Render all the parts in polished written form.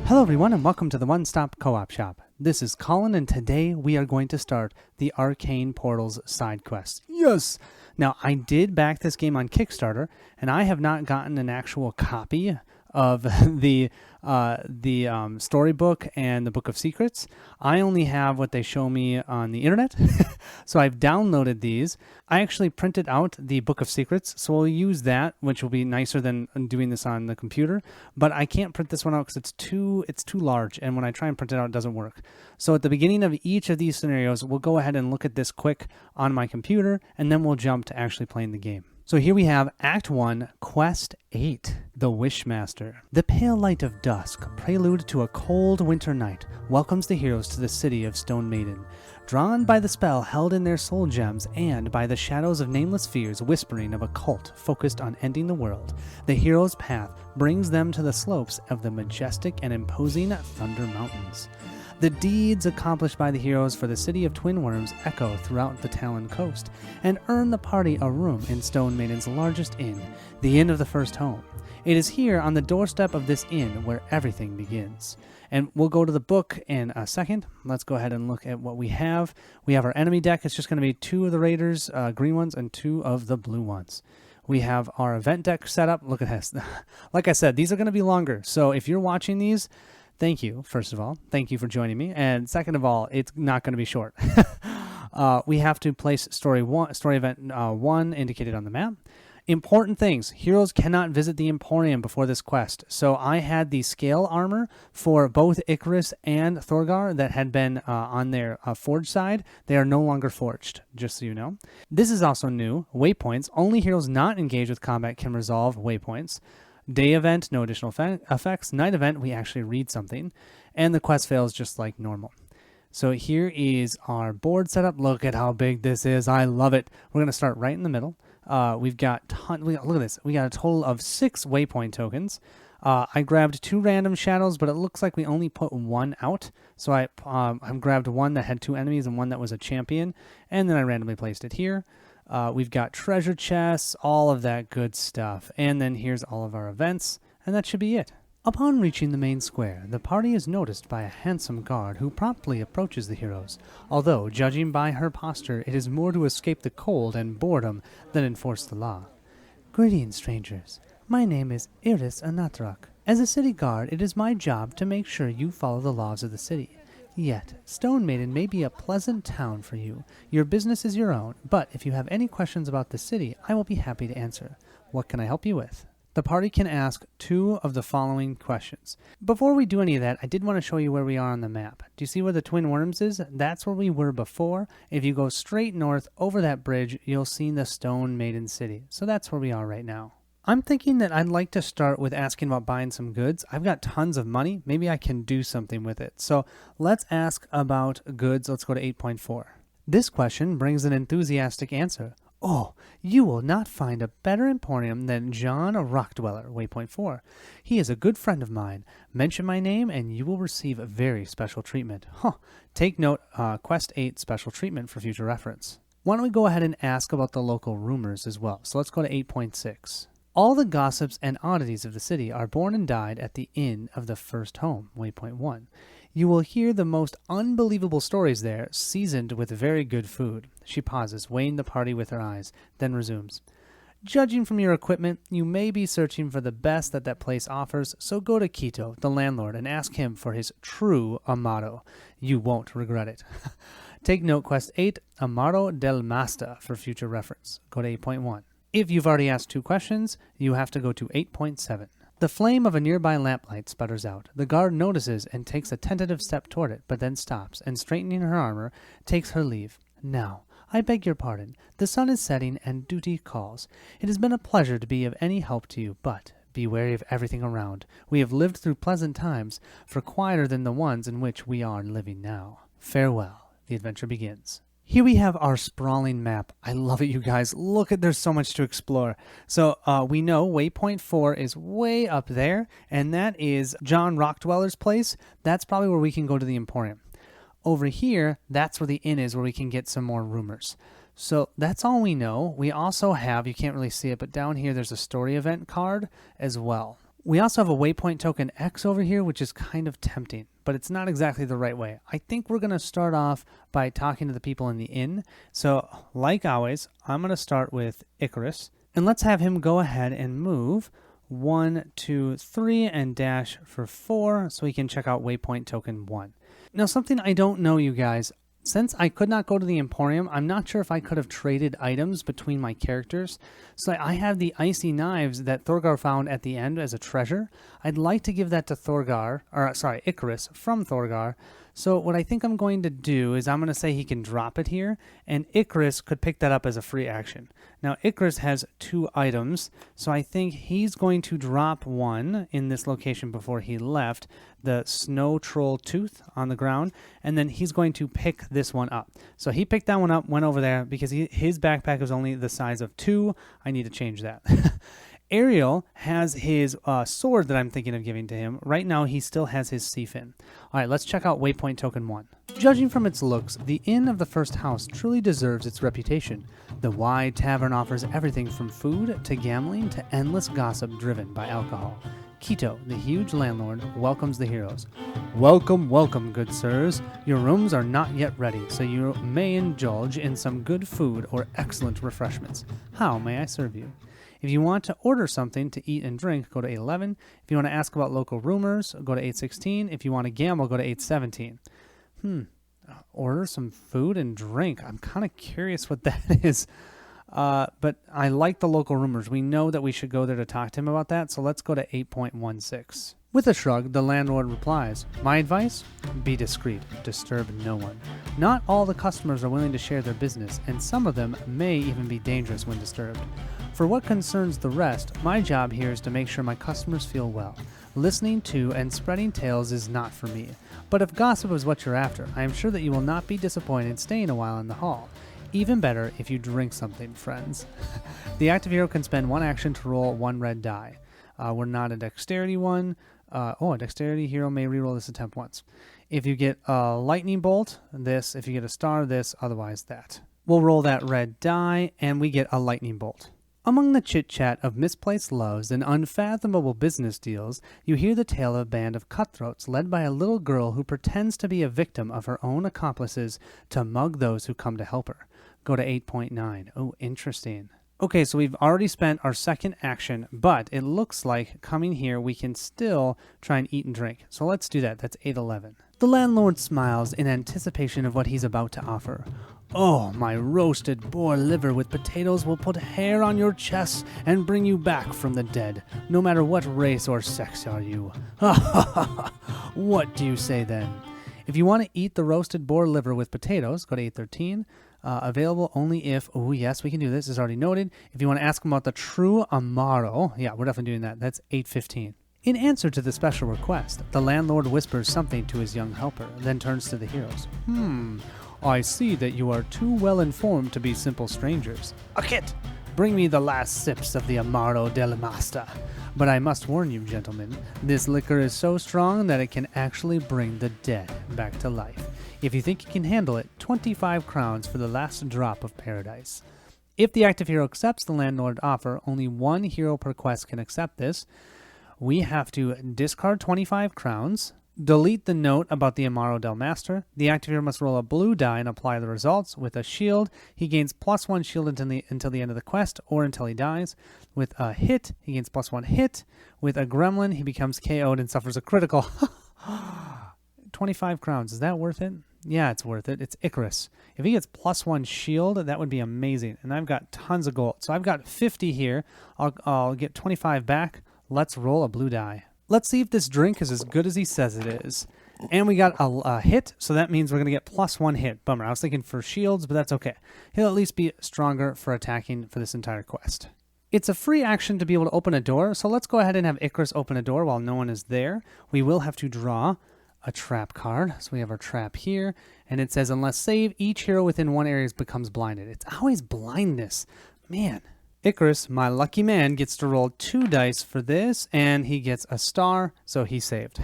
Hello everyone and welcome to the One Stop Co-op Shop. This is Colin and today we are going to start the Arcane Portals side quest. Yes! Now I did back this game on Kickstarter and I have not gotten an actual copy of the storybook and the Book of Secrets. I only have what they show me on the internet. So I've downloaded these. I actually printed out the Book of Secrets, so we'll use that, which will be nicer than doing this on the computer. But I can't print this one out because it's too large, and when I try and print it out, it doesn't work. So at the beginning of each of these scenarios, we'll go ahead and look at this quick on my computer, and then we'll jump to actually playing the game. So here we have Act 1, Quest 8, The Wishmaster. The pale light of dusk, prelude to a cold winter night, welcomes the heroes to the city of Stone Maiden. Drawn by the spell held in their soul gems and by the shadows of nameless fears whispering of a cult focused on ending the world, the hero's path brings them to the slopes of the majestic and imposing Thunder Mountains. The deeds accomplished by the heroes for the city of Twin Worms echo throughout the Talon coast and earn the party a room in Stone Maiden's largest inn, the Inn of the First Home. It is here on the doorstep of this inn where everything begins. And we'll go to the book in a second. Let's go ahead and look at what we have. We have our enemy deck. It's just going to be 2 of the raiders, green ones, and 2 of the blue ones. We have our event deck set up. Look at this. Like I said, these are going to be longer. So if you're watching these, thank you, first of all. Thank you for joining me. And second of all, it's not going to be short. We have to place story event 1 indicated on the map. Important things. Heroes cannot visit the Emporium before this quest. So I had the scale armor for both Icarus and Thorgar that had been on their forge side. They are no longer forged, just so you know. This is also new. Waypoints. Only heroes not engaged with combat can resolve waypoints. Day event, no additional effects. Night event, we actually read something. And the quest fails just like normal. So here is our board setup. Look at how big this is. I love it. We're going to start right in the middle. We've got, look at this. We got a total of 6 waypoint tokens. I grabbed 2 random shadows, but it looks like we only put 1 out. So I grabbed 1 that had 2 enemies and 1 that was a champion. And then I randomly placed it here. We've got treasure chests, all of that good stuff. And then here's all of our events. And that should be it. Upon reaching the main square, the party is noticed by a handsome guard who promptly approaches the heroes, although, judging by her posture, it is more to escape the cold and boredom than enforce the law. Greetings, strangers. My name is Iris Anatrak. As a city guard, it is my job to make sure you follow the laws of the city. Yet, Stone Maiden may be a pleasant town for you. Your business is your own, but if you have any questions about the city, I will be happy to answer. What can I help you with? The party can ask 2 of the following questions. Before we do any of that, I did want to show you where we are on the map. Do you see where the Twin Worms is? That's where we were before. If you go straight north over that bridge, you'll see the Stone Maiden City. So that's where we are right now. I'm thinking that I'd like to start with asking about buying some goods. I've got tons of money. Maybe I can do something with it. So let's ask about goods. Let's go to 8.4. This question brings an enthusiastic answer. Oh, you will not find a better emporium than John Rockdweller, waypoint 4. He is a good friend of mine. Mention my name and you will receive a very special treatment. Take note, Quest 8 special treatment for future reference. Why don't we go ahead and ask about the local rumors as well. So let's go to 8.6. All the gossips and oddities of the city are born and died at the Inn of the First Home, waypoint 1. You will hear the most unbelievable stories there, seasoned with very good food. She pauses, weighing the party with her eyes, then resumes. Judging from your equipment, you may be searching for the best that place offers, so go to Quito, the landlord, and ask him for his true Amaro. You won't regret it. Take note, Quest 8, Amaro del Masta, for future reference. Go to 8.1. If you've already asked 2 questions, you have to go to 8.7. The flame of a nearby lamplight sputters out. The guard notices and takes a tentative step toward it, but then stops, and straightening her armor, takes her leave. Now, I beg your pardon. The sun is setting, and duty calls. It has been a pleasure to be of any help to you, but be wary of everything around. We have lived through pleasant times, for quieter than the ones in which we are living now. Farewell. The adventure begins. Here we have our sprawling map. I love it, you guys. Look at, there's so much to explore. So we know waypoint 4 is way up there, and that is John Rockdweller's place. That's probably where we can go to the Emporium. Over here, that's where the inn is, where we can get some more rumors. So that's all we know. We also have, you can't really see it, but down here there's a story event card as well. We also have a waypoint token X over here, which is kind of tempting, but it's not exactly the right way. I think we're going to start off by talking to the people in the inn. So like always, I'm going to start with Icarus, and let's have him go ahead and move 1, 2, 3 and dash for 4 so we can check out waypoint token 1. Now something I don't know, you guys, since I could not go to the Emporium, I'm not sure if I could have traded items between my characters. So I have the icy knives that Thorgar found at the end as a treasure. I'd like to give that to Icarus from Thorgar. So what I think I'm going to do is I'm going to say he can drop it here, and Icarus could pick that up as a free action. Now Icarus has 2 items, so I think he's going to drop one in this location before he left, the snow troll tooth on the ground, and then he's going to pick this one up. So he picked that one up, went over there, because his backpack is only the size of 2. I need to change that. Ariel has his sword that I'm thinking of giving to him. Right now, he still has his sea fin. All right, let's check out waypoint token 1. Judging from its looks, the inn of the first house truly deserves its reputation. The wide tavern offers everything from food to gambling to endless gossip driven by alcohol. Quito, the huge landlord, welcomes the heroes. Welcome, welcome, good sirs. Your rooms are not yet ready, so you may indulge in some good food or excellent refreshments. How may I serve you? If you want to order something to eat and drink, go to 811. If you want to ask about local rumors, go to 816. If you want to gamble, go to 817. Order some food and drink. I'm kind of curious what that is. But I like the local rumors. We know that we should go there to talk to him about that, so let's go to 8.16. With a shrug, the landlord replies, my advice? Be discreet. Disturb no one. Not all the customers are willing to share their business, and some of them may even be dangerous when disturbed. For what concerns the rest, my job here is to make sure my customers feel well. Listening to and spreading tales is not for me. But if gossip is what you're after, I am sure that you will not be disappointed staying a while in the hall. Even better if you drink something, friends. The active hero can spend 1 action to roll 1 red die. We're not a dexterity one. A dexterity hero may reroll this attempt once. If you get a lightning bolt, this. If you get a star, this. Otherwise, that. We'll roll that red die, and we get a lightning bolt. Among the chit-chat of misplaced loves and unfathomable business deals, you hear the tale of a band of cutthroats led by a little girl who pretends to be a victim of her own accomplices to mug those who come to help her. Go to 8.9. Oh, interesting. Okay, so we've already spent our second action, but it looks like coming here we can still try and eat and drink. So let's do that. That's 8.11. The landlord smiles in anticipation of what he's about to offer. Oh, my roasted boar liver with potatoes will put hair on your chest and bring you back from the dead, no matter what race or sex are you. Ha ha ha! What do you say then? If you want to eat the roasted boar liver with potatoes, go to 813. Available only if, oh yes, we can do this, is already noted. If you want to ask about the true Amaro, yeah, we're definitely doing that. That's 815. In answer to the special request, the landlord whispers something to his young helper, then turns to the heroes. I see that you are too well informed to be simple strangers. Akit, bring me the last sips of the Amaro del Masta. But I must warn you, gentlemen, this liquor is so strong that it can actually bring the dead back to life. If you think you can handle it, 25 crowns for the last drop of paradise. If the active hero accepts the landlord offer, only 1 hero per quest can accept this. We have to discard 25 crowns, delete the note about the Amaro del Master. The active hero must roll a blue die and apply the results. With a shield, he gains +1 shield until the end of the quest or until he dies. With a hit, he gains +1 hit. With a gremlin, he becomes KO'd and suffers a critical. 25 crowns, is that worth it? Yeah, it's worth it. It's Icarus. If he gets +1 shield, that would be amazing. And I've got tons of gold. So I've got 50 here. I'll get 25 back. Let's roll a blue die. Let's see if this drink is as good as he says it is. And we got a hit, so that means we're going to get +1 hit. Bummer. I was thinking for shields, but that's okay. He'll at least be stronger for attacking for this entire quest. It's a free action to be able to open a door, so let's go ahead and have Icarus open a door while no one is there. We will have to draw a trap card. So we have our trap here, and it says, unless saved, each hero within one area becomes blinded. It's always blindness. Man. Icarus, my lucky man, gets to roll 2 dice for this, and he gets a star, so he's saved.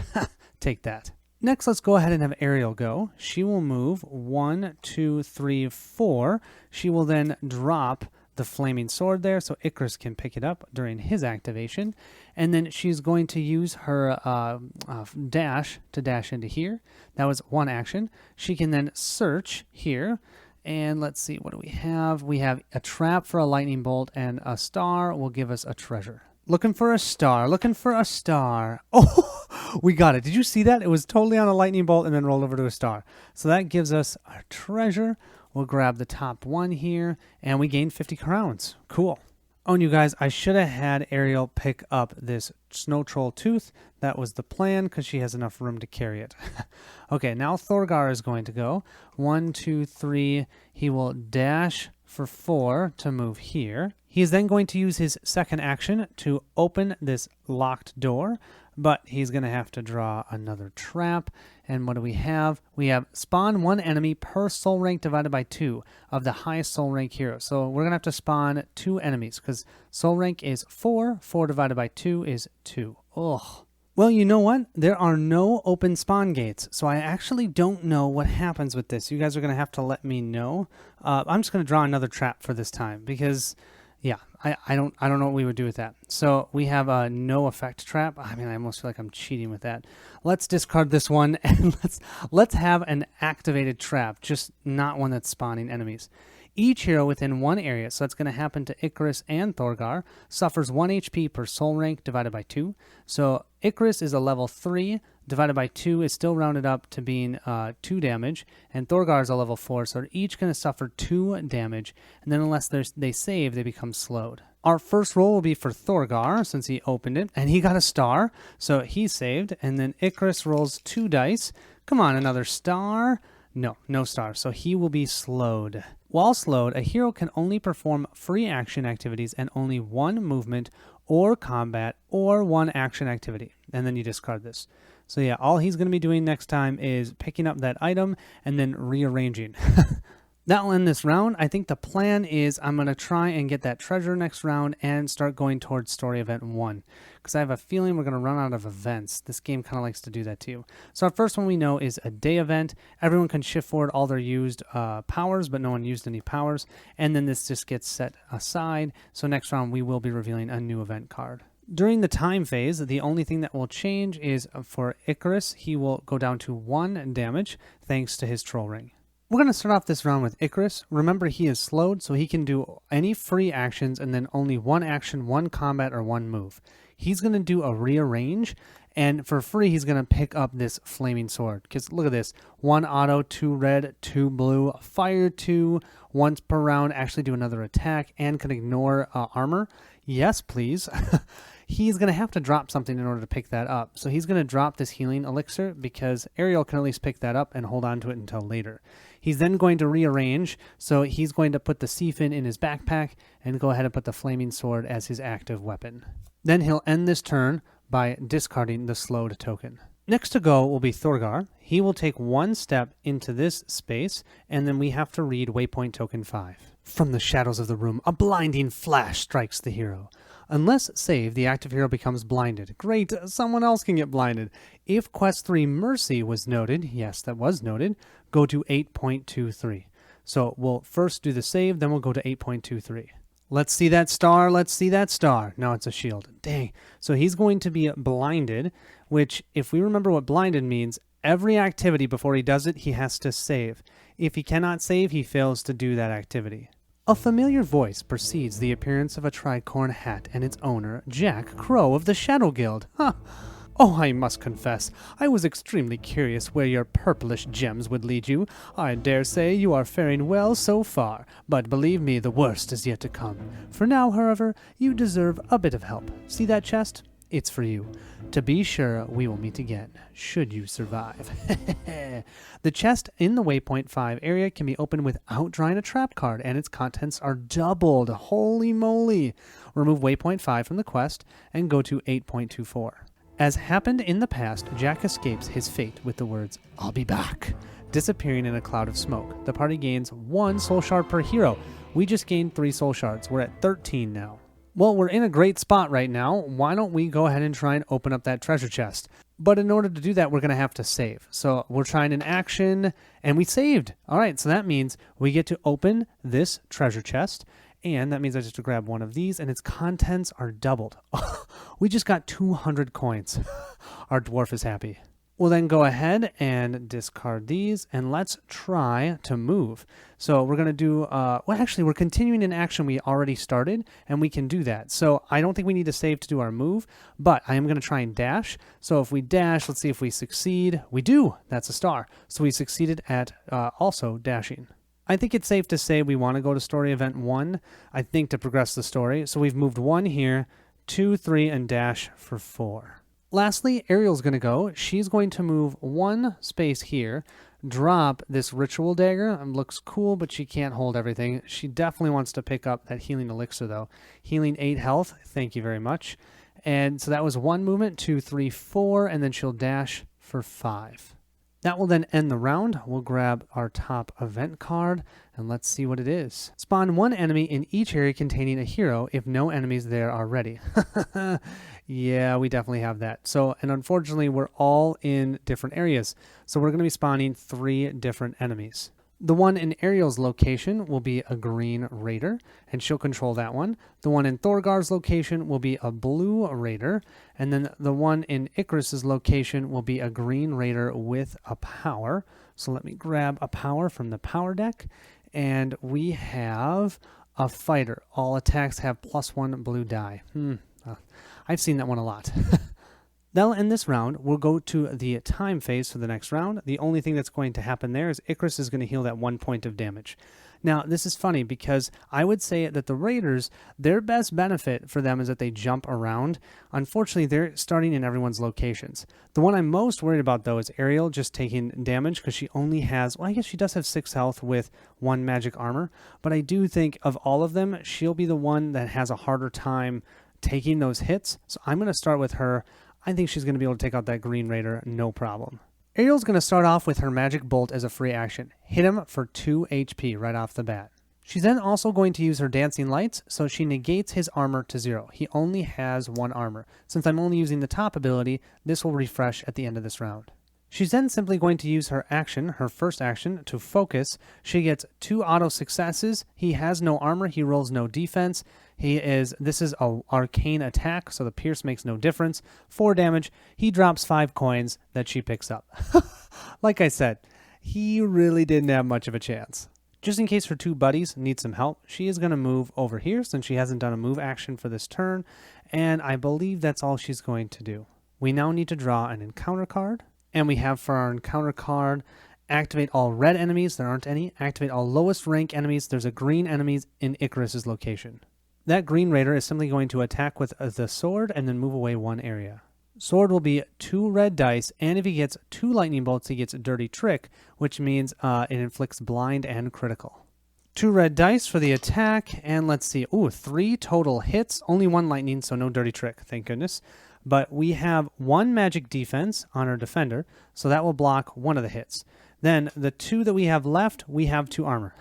Take that. Next, let's go ahead and have Ariel go. She will move 1, 2, 3, 4. She will then drop the flaming sword there so Icarus can pick it up during his activation. And then she's going to use her dash to dash into here. That was one action. She can then search here. And let's see, what do we have? We have a trap for a lightning bolt, and a star will give us a treasure. Looking for a star, looking for a star. Oh, we got it. Did you see that? It was totally on a lightning bolt and then rolled over to a star. So that gives us our treasure. We'll grab the top one here, and we gained 50 crowns. Cool. Oh, and you guys, I should have had Ariel pick up this snow troll tooth. That was the plan because she has enough room to carry it. Okay, now Thorgar is going to go. 1, 2, 3. He will dash for 4 to move here. He is then going to use his second action to open this locked door, but he's going to have to draw another trap. And what do we have? We have spawn 1 enemy per soul rank divided by 2 of the highest soul rank hero. So we're going to have to spawn 2 enemies because soul rank is 4. 4 divided by 2 is 2. Ugh. Well, you know what? There are no open spawn gates, so I actually don't know what happens with this. You guys are going to have to let me know. I'm just going to draw another trap for this time because, yeah, I don't know what we would do with that. So we have a no effect trap. I mean, I almost feel like I'm cheating with that. Let's discard this one and let's have an activated trap, just not one that's spawning enemies. Each hero within one area, so that's going to happen to Icarus and Thorgar, suffers 1 HP per soul rank divided by 2. So Icarus is a level 3, divided by 2 is still rounded up to being 2 damage, and Thorgar is a level 4, so they're each going to suffer 2 damage, and then unless they save, they become slowed. Our first roll will be for Thorgar, since he opened it, and he got a star, so he's saved, and then Icarus rolls 2 dice. Come on, another star. No star, so he will be slowed. While slowed, a hero can only perform free action activities and only 1 movement or combat or 1 action activity. And then you discard this. So yeah, all he's going to be doing next time is picking up that item and then rearranging. That will end this round. I think the plan is I'm going to try and get that treasure next round and start going towards story event 1. Because I have a feeling we're going to run out of events. This game kind of likes to do that too. So our first one we know is a day event. Everyone can shift forward all their used powers, but no one used any powers. And then this just gets set aside. So next round we will be revealing a new event card. During the time phase, the only thing that will change is for Icarus. He will go down to 1 damage thanks to his troll ring. We're going to start off this round with Icarus. Remember, he is slowed, so he can do any free actions and then only 1 action, 1 combat, or 1 move. He's going to do a rearrange, and for free, he's going to pick up this flaming sword. Because look at this. 1 auto, 2 red, 2 blue, fire 2, once per round, actually do another attack, and can ignore armor. Yes, please. He's going to have to drop something in order to pick that up. So he's going to drop this healing elixir because Ariel can at least pick that up and hold on to it until later. He's then going to rearrange, so he's going to put the Seafin in his backpack and go ahead and put the flaming sword as his active weapon. Then he'll end this turn by discarding the slowed token. Next to go will be Thorgar. He will take 1 step into this space, and then we have to read waypoint token 5. From the shadows of the room, a blinding flash strikes the hero. Unless saved, the active hero becomes blinded. Great, someone else can get blinded. If Quest 3 Mercy was noted, yes, that was noted, go to 8.23. So we'll first do the save, then we'll go to 8.23. Let's see that star, let's see that star. No, it's a shield. Dang. So he's going to be blinded, which, if we remember what blinded means, every activity before he does it, he has to save. If he cannot save, he fails to do that activity. A familiar voice precedes the appearance of a tricorn hat and its owner, Jack Crow of the Shadow Guild. Huh. Oh, I must confess, I was extremely curious where your purplish gems would lead you. I dare say you are faring well so far, but believe me, the worst is yet to come. For now, however, you deserve a bit of help. See that chest? It's for you. To be sure, we will meet again, should you survive. The chest in the Waypoint 5 area can be opened without drawing a trap card, and its contents are doubled. Holy moly! Remove Waypoint 5 from the quest, and go to 8.24. As happened in the past, Jack escapes his fate with the words, "I'll be back," disappearing in a cloud of smoke. The party gains 1 soul shard per hero. We just gained 3 soul shards. We're at 13 now. Well, we're in a great spot right now. Why don't we go ahead and try and open up that treasure chest? But in order to do that, we're going to have to save. So we're trying an action, and we saved. All right, so that means we get to open this treasure chest, And that means I just have to grab one of these, and its contents are doubled. We just got 200 coins. Our dwarf is happy. We'll then go ahead and discard these, and let's try to move. So we're going to do, well, actually, we're continuing an action we already started, and we can do that. So I don't think we need to save to do our move, but I am going to try and dash. So if we dash, let's see if we succeed. We do. That's a star. So we succeeded at also dashing. I think it's safe to say we want to go to story event 1, I think, to progress the story. So we've moved 1 here, 2, 3, and dash for 4. Lastly, Ariel's going to go. She's going to move 1 space here, drop this ritual dagger. Looks cool, but she can't hold everything. She definitely wants to pick up that healing elixir, though. Healing 8 health. Thank you very much. And so that was 1 movement, 2, 3, 4, and then she'll dash for 5. That will then end the round. We'll grab our top event card, and let's see what it is. Spawn 1 enemy in each area containing a hero if no enemies there are ready. Yeah, we definitely have that. So, and unfortunately, we're all in different areas. So we're going to be spawning 3 different enemies. The one in Ariel's location will be a green raider, and she'll control that one. The one in Thorgar's location will be a blue raider, and then the one in Icarus's location will be a green raider with a power. So let me grab a power from the power deck, and we have a fighter. All attacks have +1 blue die. I've seen that one a lot. That'll end this round. We'll go to the time phase for the next round. The only thing that's going to happen there is Icarus is going to heal that 1 point of damage. Now, this is funny because I would say that the Raiders, their best benefit for them is that they jump around. Unfortunately, they're starting in everyone's locations. The one I'm most worried about, though, is Ariel just taking damage because she only has, well, I guess she does have 6 health with 1 magic armor. But I do think of all of them, she'll be the one that has a harder time taking those hits. So I'm going to start with her. I think she's going to be able to take out that Green Raider, no problem. Ariel's going to start off with her Magic Bolt as a free action. Hit him for 2 HP right off the bat. She's then also going to use her Dancing Lights, so she negates his armor to 0. He only has 1 armor. Since I'm only using the top ability, this will refresh at the end of this round. She's then simply going to use her action, her first action, to focus. She gets 2 auto successes. He has no armor. He rolls no defense. This is an arcane attack, so the pierce makes no difference. 4 damage. He drops 5 coins that she picks up. Like I said, he really didn't have much of a chance. Just in case her 2 buddies need some help, she is going to move over here since she hasn't done a move action for this turn, and I believe that's all she's going to do. We now need to draw an encounter card, and we have for our encounter card, activate all red enemies. There aren't any. Activate all lowest rank enemies. There's a green enemy in Icarus's location. That Green Raider is simply going to attack with the sword and then move away 1 area. Sword will be 2 red dice, and if he gets 2 lightning bolts, he gets a Dirty Trick, which means it inflicts blind and critical. 2 red dice for the attack, and let's see. Ooh, 3 total hits. Only 1 lightning, so no Dirty Trick, thank goodness. But we have 1 magic defense on our defender, so that will block 1 of the hits. Then the 2 that we have left, we have 2 armor.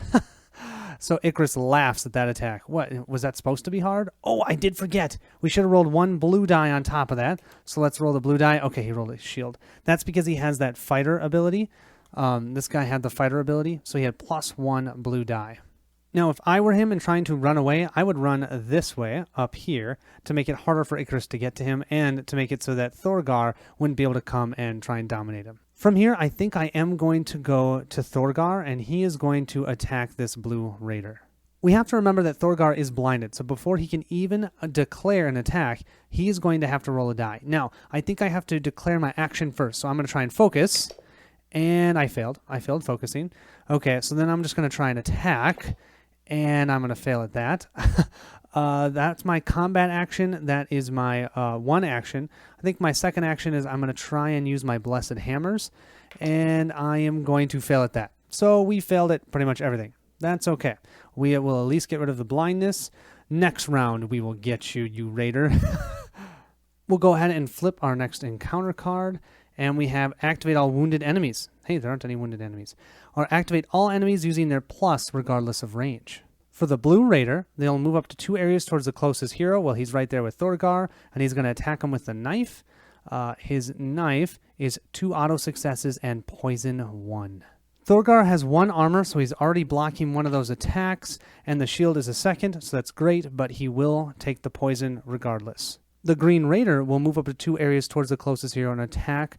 So Icarus laughs at that attack. What, was that supposed to be hard? Oh, I did forget. We should have rolled 1 blue die on top of that. So let's roll the blue die. Okay, he rolled a shield. That's because he has that fighter ability. This guy had the fighter ability, so he had +1 blue die. Now, if I were him and trying to run away, I would run this way, up here, to make it harder for Icarus to get to him, and to make it so that Thorgar wouldn't be able to come and try and dominate him. From here, I think I am going to go to Thorgar, and he is going to attack this blue raider. We have to remember that Thorgar is blinded, so before he can even declare an attack, he is going to have to roll a die. Now, I think I have to declare my action first, so I'm going to try and focus, and I failed. I failed focusing. Okay, so then I'm just going to try and attack, and I'm going to fail at that. That's my combat action. That is my 1 action. I think my second action is I'm going to try and use my Blessed Hammers, and I am going to fail at that. So we failed at pretty much everything. That's okay. We will at least get rid of the blindness. Next round, we will get you, you raider. We'll go ahead and flip our next encounter card, and we have activate all wounded enemies. Hey, there aren't any wounded enemies. Or activate all enemies using their plus regardless of range. For the blue raider, they'll move up to 2 areas towards the closest hero. Well, he's right there with Thorgar, and he's going to attack him with the knife. His knife is 2 auto successes and poison 1. Thorgar has 1 armor, so he's already blocking one of those attacks, and the shield is a second, so that's great, but he will take the poison regardless. The Green Raider will move up to 2 areas towards the closest hero and attack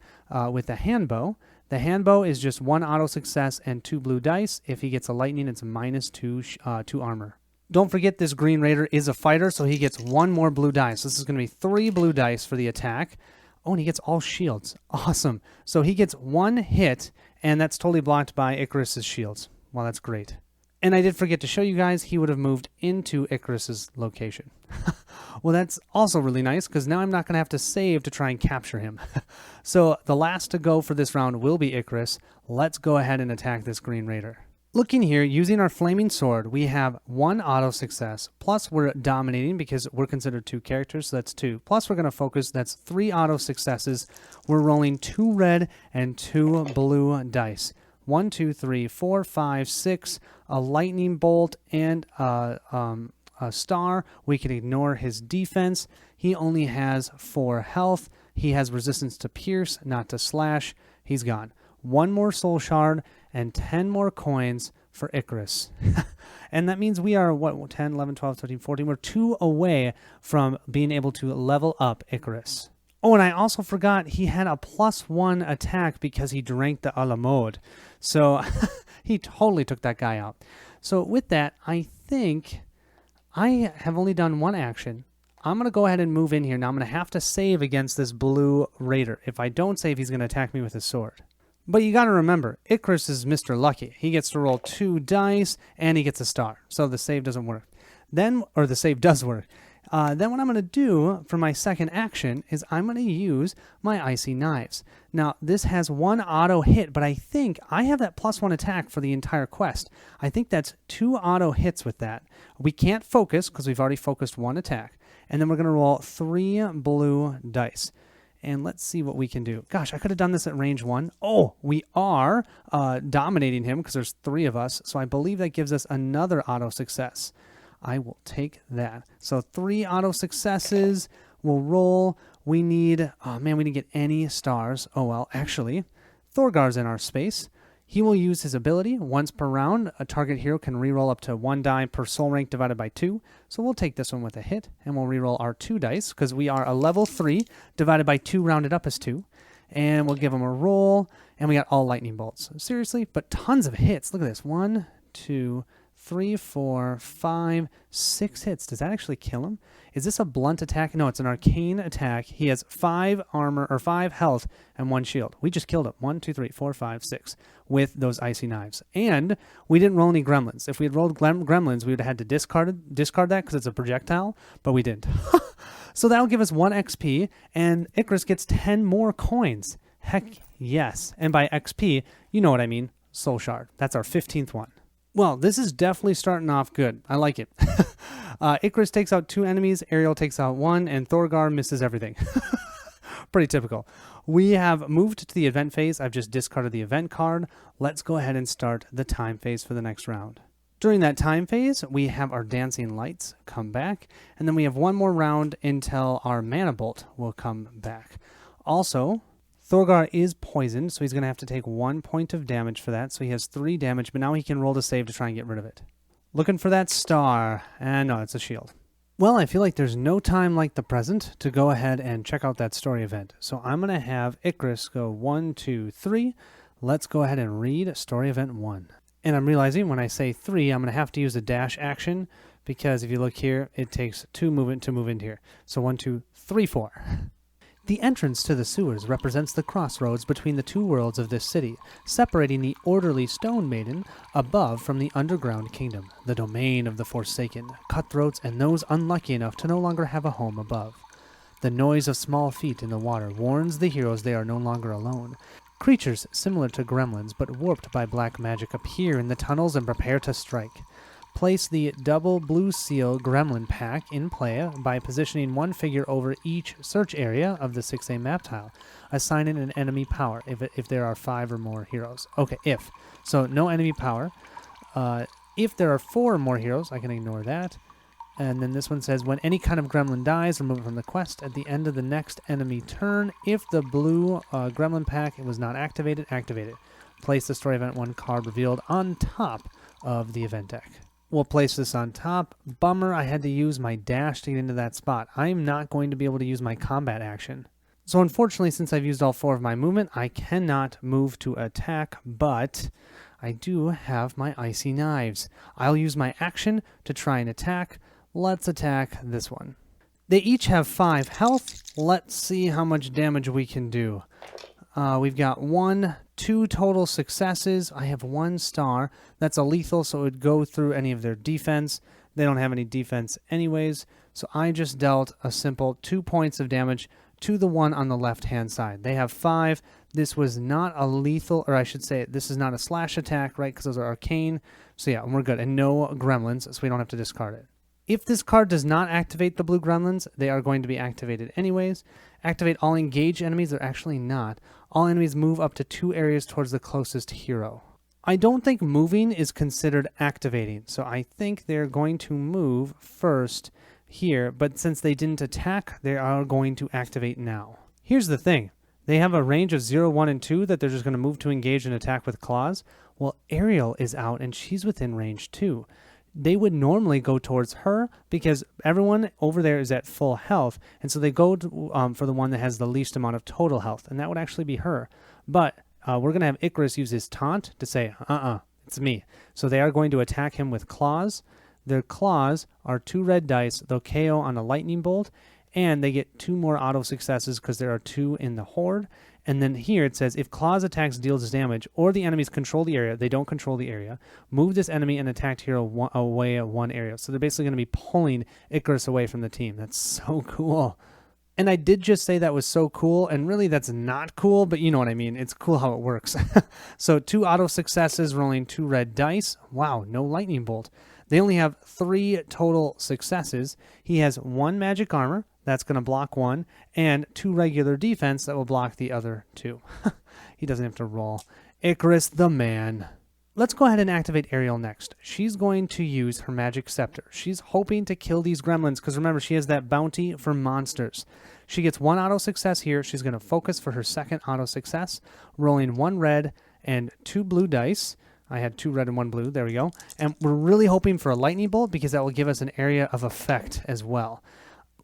with the handbow. The handbow is just 1 auto success and 2 blue dice. If he gets a lightning, it's -2 armor. Don't forget this Green Raider is a fighter, so he gets 1 more blue dice. This is going to be 3 blue dice for the attack. Oh, and he gets all shields. Awesome. So he gets 1 hit, and that's totally blocked by Icarus's shields. Well, that's great. And I did forget to show you guys, he would have moved into Icarus's location. Well, that's also really nice, because now I'm not going to have to save to try and capture him. So the last to go for this round will be Icarus. Let's go ahead and attack this Green Raider. Looking here, using our Flaming Sword, we have 1 auto success, plus we're dominating because we're considered 2 characters, so that's 2. Plus we're going to focus, that's 3 auto successes. We're rolling 2 red and 2 blue dice. 1, 2, 3, 4, 5, 6, a lightning bolt, and a star. We can ignore his defense. He only has 4 health. He has resistance to pierce, not to slash. He's gone. 1 more soul shard and 10 more coins for Icarus. And that means we are, 10, 11, 12, 13, 14. We're 2 away from being able to level up Icarus. Oh, and I also forgot he had a +1 attack because he drank the a la mode. So he totally took that guy out. So with that, I think I have only done 1 action. I'm going to go ahead and move in here. Now I'm going to have to save against this blue raider. If I don't save, he's going to attack me with his sword. But you got to remember, Icarus is Mr. Lucky. He gets to roll 2 dice, and he gets a star. So the save doesn't work. The save does work. Then what I'm going to do for my second action is I'm going to use my Icy Knives. Now, this has 1 auto hit, but I think I have that +1 attack for the entire quest. I think that's 2 auto hits with that. We can't focus because we've already focused 1 attack. And then we're going to roll 3 blue dice. And let's see what we can do. Gosh, I could have done this at range 1. Oh, we are dominating him because there's 3 of us. So I believe that gives us another auto success. I will take that. So 3 auto successes. We'll roll. We need, oh man, we didn't get any stars. Oh well, actually, Thorgar's in our space. He will use his ability once per round. A target hero can reroll up to 1 die per soul rank divided by 2. So we'll take this one with a hit, and we'll reroll our 2 dice because we are a level 3 divided by 2 rounded up as 2. And we'll give him a roll, and we got all lightning bolts. Seriously, but tons of hits. Look at this. 1, 2, 3, 4, 5, 6 hits. Does that actually kill him? Is this a blunt attack? No, it's an arcane attack. He has 5 armor or 5 health and 1 shield. We just killed him. 1, 2, 3, 4, 5, 6 with those Icy Knives. And we didn't roll any gremlins. If we had rolled gremlins, we would have had to discard that because it's a projectile, but we didn't. So that'll give us 1 XP, and Icarus gets 10 more coins. Heck yes. And by XP, you know what I mean. Soul Shard. That's our 15th one. Well, this is definitely starting off good. I like it. Icarus takes out 2 enemies, Ariel takes out 1, and Thorgar misses everything. Pretty typical. We have moved to the event phase. I've just discarded the event card. Let's go ahead and start the time phase for the next round. During that time phase, we have our dancing lights come back, and then we have 1 more round until our mana bolt will come back. Also, Thorgar is poisoned, so he's going to have to take 1 point of damage for that. So he has 3 damage, but now he can roll to save to try and get rid of it. Looking for that star. And no, it's a shield. Well, I feel like there's no time like the present to go ahead and check out that story event. So I'm going to have Icarus go 1, 2, 3. Let's go ahead and read story event 1. And I'm realizing when I say 3, I'm going to have to use a dash action because if you look here, it takes 2 movement to move into here. So 1, 2, 3, 4. The entrance to the sewers represents the crossroads between the 2 worlds of this city, separating the orderly stone maiden above from the underground kingdom, the domain of the Forsaken, cutthroats, and those unlucky enough to no longer have a home above. The noise of small feet in the water warns the heroes they are no longer alone. Creatures similar to gremlins but warped by black magic appear in the tunnels and prepare to strike. Place the double blue seal gremlin pack in play by positioning 1 figure over each search area of the 6A map tile. Assign it an enemy power if there are 5 or more heroes. Okay, if. So no enemy power. If there are 4 or more heroes, I can ignore that. And then this one says, when any kind of gremlin dies, remove it from the quest at the end of the next enemy turn. If the blue gremlin pack was not activated, activate it. place the story event 1 card revealed on top of the event deck. We'll place this on top. Bummer, I had to use my dash to get into that spot. I'm not going to be able to use my combat action. So unfortunately, since I've used all 4 of my movement, I cannot move to attack, but I do have my icy knives. I'll use my action to try and attack. Let's attack this one. They each have 5 health. Let's see how much damage we can do. We've got 2 total successes. I have 1 star. That's a lethal, so it would go through any of their defense. They don't have any defense anyways, so I just dealt a simple 2 points of damage to the one on the left-hand side. They have 5. This was not a lethal, or I should say, this is not a slash attack, right? Because those are arcane. So yeah, we're good. And no gremlins, so we don't have to discard it. If this card does not activate the blue gremlins, they are going to be activated anyways. Activate all engaged enemies. They're actually not. All enemies move up to 2 areas towards the closest hero. I don't think moving is considered activating, so I think they're going to move first here, but since they didn't attack, they are going to activate now. Here's the thing. They have a range of 0, 1, and 2 that they're just going to move to engage and attack with claws. Well, Ariel is out, and she's within range too. They would normally go towards her because everyone over there is at full health, and so they go to, for the one that has the least amount of total health, and that would actually be her. But we're going to have Icarus use his taunt to say, it's me. So they are going to attack him with claws. Their claws are 2 red dice. They'll KO on a lightning bolt, and they get 2 more auto successes because there are 2 in the horde. And then here it says, if claws attacks deals damage or the enemies control the area, they don't control the area, move this enemy and attacked hero away at 1 area. So they're basically going to be pulling Icarus away from the team. That's so cool. And I did just say that was so cool, and really that's not cool, but you know what I mean. It's cool how it works. So 2 auto successes, rolling 2 red dice. Wow, no lightning bolt. They only have 3 total successes. He has 1 magic armor. That's going to block 1, and 2 regular defense that will block the other 2. He doesn't have to roll. Icarus the man. Let's go ahead and activate Ariel next. She's going to use her magic scepter. She's hoping to kill these gremlins because remember, she has that bounty for monsters. She gets 1 auto success here. She's going to focus for her 2nd auto success, rolling 1 red and 2 blue dice. I had 2 red and 1 blue. There we go. And we're really hoping for a lightning bolt because that will give us an area of effect as well.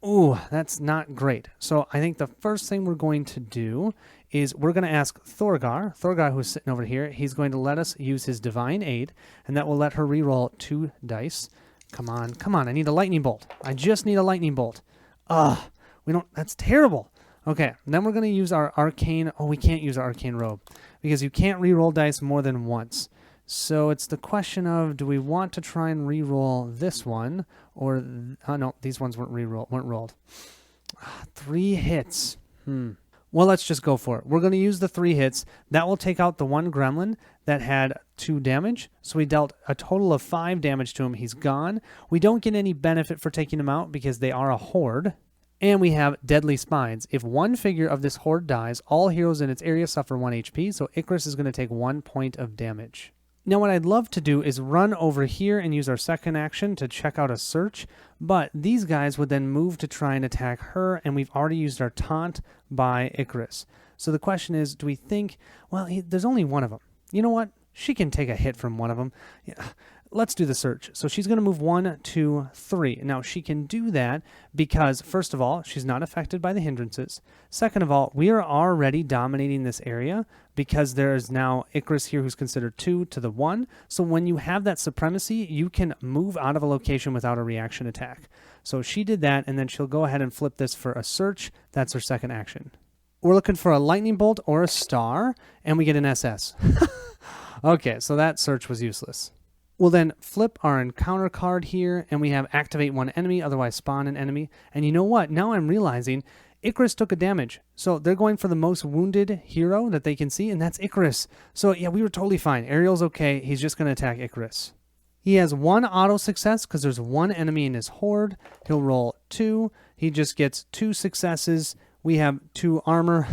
Ooh, that's not great. So I think the first thing we're going to do is we're going to ask Thorgar, who's sitting over here, he's going to let us use his Divine Aid, and that will let her reroll 2 dice. Come on, I need a lightning bolt. I just need a lightning bolt. That's terrible. Okay, then we're going to use our Arcane. Oh, we can't use our Arcane Robe because you can't reroll dice more than once. So it's the question of, do we want to try and re-roll this one, or no, these ones weren't rolled. 3 hits. Well, let's just go for it. We're going to use the 3 hits. That will take out the 1 gremlin that had 2 damage. So we dealt a total of 5 damage to him. He's gone. We don't get any benefit for taking him out because they are a horde. And we have Deadly Spines. If 1 figure of this horde dies, all heroes in its area suffer 1 HP. So Icarus is going to take 1 point of damage. Now what I'd love to do is run over here and use our 2nd action to check out a search, but these guys would then move to try and attack her, and we've already used our taunt by Icarus. So the question is, do we think, well, there's only 1 of them. You know what? She can take a hit from 1 of them. Yeah. Let's do the search. So she's going to move 1, 2, 3. Now she can do that because, first of all, she's not affected by the hindrances. Second of all, we are already dominating this area because there is now Icarus here who's considered 2 to the 1. So when you have that supremacy, you can move out of a location without a reaction attack. So she did that, and then she'll go ahead and flip this for a search. That's her 2nd action. We're looking for a lightning bolt or a star, and we get an SS. Okay, so that search was useless. We'll then flip our encounter card here, and we have activate 1 enemy, otherwise spawn an enemy. And you know what? Now I'm realizing Icarus took a damage. So they're going for the most wounded hero that they can see, and that's Icarus. So yeah, we were totally fine. Ariel's okay. He's just going to attack Icarus. He has 1 auto success because there's 1 enemy in his horde. He'll roll 2. He just gets 2 successes. We have 2 armor.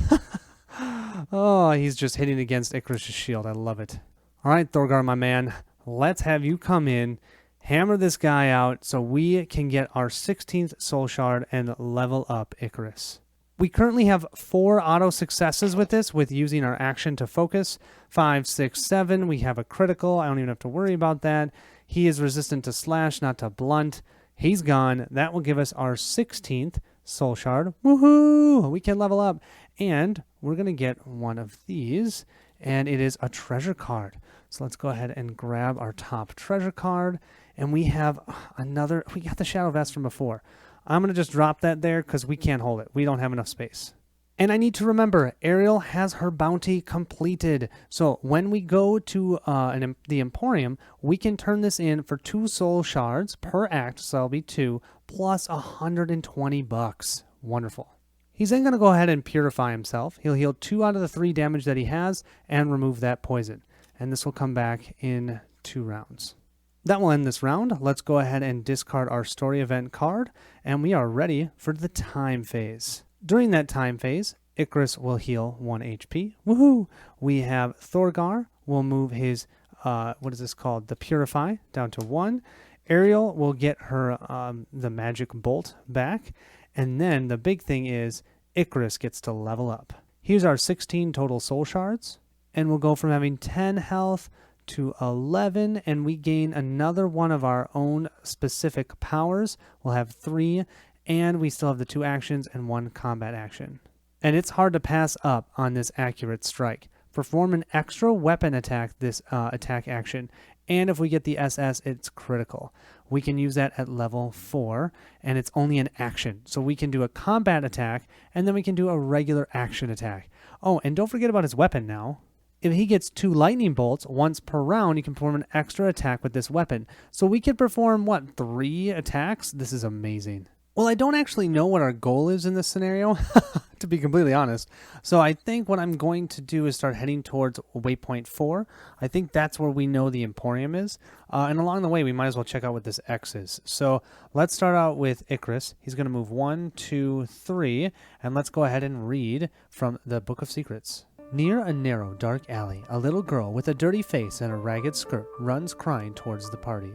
Oh, he's just hitting against Icarus' shield. I love it. All right, Thorgar, my man. Let's have you come in, hammer this guy out so we can get our 16th soul shard and level up Icarus. We currently have 4 auto successes with this, with using our action to focus. 5, 6, 7. We have a critical. I don't even have to worry about that. He is resistant to slash, not to blunt. He's gone. That will give us our 16th soul shard. Woohoo! We can level up. And we're going to get one of these, and it is a treasure card. So let's go ahead and grab our top treasure card. And we have another. We got the Shadow Vest from before. I'm going to just drop that there because we can't hold it. We don't have enough space. And I need to remember, Ariel has her bounty completed. So when we go to the Emporium, we can turn this in for 2 soul shards per act, so that'll be 2, plus $120. Wonderful. He's then going to go ahead and purify himself. He'll heal 2 out of the 3 damage that he has and remove that poison. And this will come back in 2 rounds. That will end this round. Let's go ahead and discard our story event card, and we are ready for the time phase. During that time phase, Icarus will heal 1 HP. Woohoo! We have Thorgar will move his, what is this called? The Purify down to 1. Ariel will get her, the Magic Bolt back. And then the big thing is Icarus gets to level up. Here's our 16 total soul shards, and we'll go from having 10 health to 11, and we gain another one of our own specific powers. We'll have 3, and we still have the 2 actions and 1 combat action. And it's hard to pass up on this accurate strike. Perform an extra weapon attack this attack action, and if we get the SS, it's critical. We can use that at level 4, and it's only an action. So we can do a combat attack, and then we can do a regular action attack. Oh, and don't forget about his weapon now. If he gets 2 lightning bolts once per round, you can perform an extra attack with this weapon. So we could perform, 3 attacks? This is amazing. Well, I don't actually know what our goal is in this scenario, to be completely honest. So I think what I'm going to do is start heading towards waypoint 4. I think that's where we know the Emporium is. And along the way, we might as well check out what this X is. So let's start out with Icarus. He's going to move 1, 2, 3. And let's go ahead and read from the Book of Secrets. Near a narrow, dark alley, a little girl with a dirty face and a ragged skirt runs crying towards the party.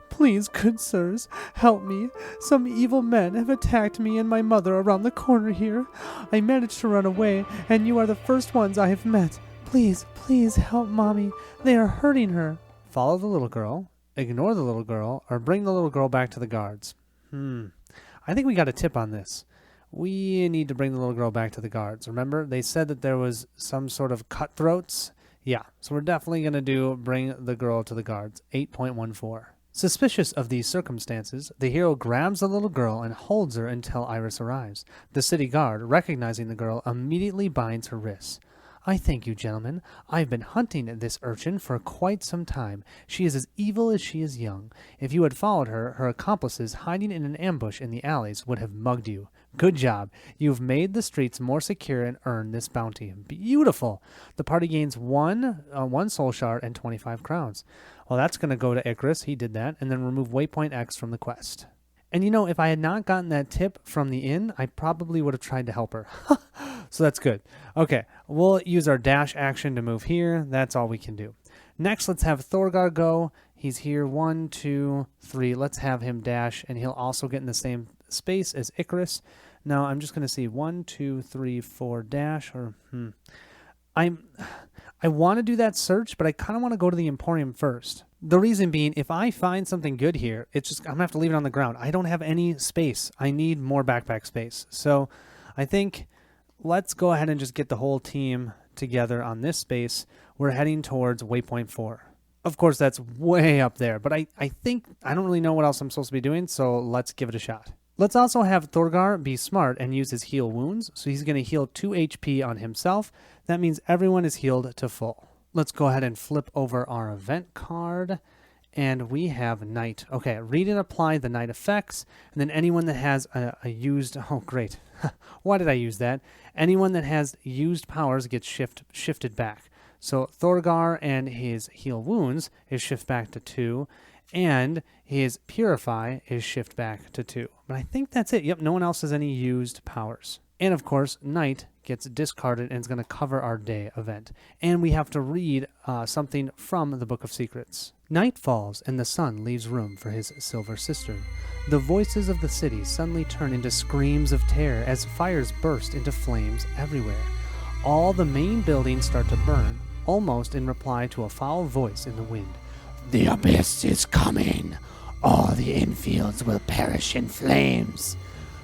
Please, good sirs, help me. Some evil men have attacked me and my mother around the corner here. I managed to run away, and you are the first ones I have met. Please, please help Mommy. They are hurting her. Follow the little girl, ignore the little girl, or bring the little girl back to the guards. I think we got a tip on this. We need to bring the little girl back to the guards. Remember, they said that there was some sort of cutthroats? Yeah, so we're definitely going to bring the girl to the guards. 8.14. Suspicious of these circumstances, the hero grabs the little girl and holds her until Iris arrives. The city guard, recognizing the girl, immediately binds her wrists. I thank you, gentlemen. I've been hunting this urchin for quite some time. She is as evil as she is young. If you had followed her, her accomplices hiding in an ambush in the alleys would have mugged you. Good job. You've made the streets more secure and earned this bounty. Beautiful. The party gains one soul shard and 25 crowns. Well, that's going to go to Icarus. He did that. And then remove waypoint X from the quest. And you know, if I had not gotten that tip from the inn, I probably would have tried to help her. So that's good. Okay, we'll use our dash action to move here. That's all we can do. Next, let's have Thorgar go. He's here. 1, 2, 3. Let's have him dash, and he'll also get in the same space as Icarus. Now, I'm just going to see 1, 2, 3, 4 dash. I want to do that search, but I kind of want to go to the Emporium first. The reason being, if I find something good here, I'm going to have to leave it on the ground. I don't have any space. I need more backpack space. So I think let's go ahead and just get the whole team together on this space. We're heading towards waypoint 4. Of course, that's way up there, but I think I don't really know what else I'm supposed to be doing, so let's give it a shot. Let's also have Thorgar be smart and use his heal wounds. So he's going to heal 2 HP on himself. That means everyone is healed to full. Let's go ahead and flip over our event card. And we have Night. Okay, read and apply the Night effects. And then anyone that has a used... Oh, great. Why did I use that? Anyone that has used powers gets shifted back. So Thorgar and his heal wounds is shift back to 2. And his Purify is shift back to 2. But I think that's it. Yep, no one else has any used powers. And of course, Night gets discarded and it's going to cover our day event. And we have to read something from the Book of Secrets. Night falls and the sun leaves room for his silver sister. The voices of the city suddenly turn into screams of terror as fires burst into flames everywhere. All the main buildings start to burn, almost in reply to a foul voice in the wind. The abyss is coming. All the infields will perish in flames.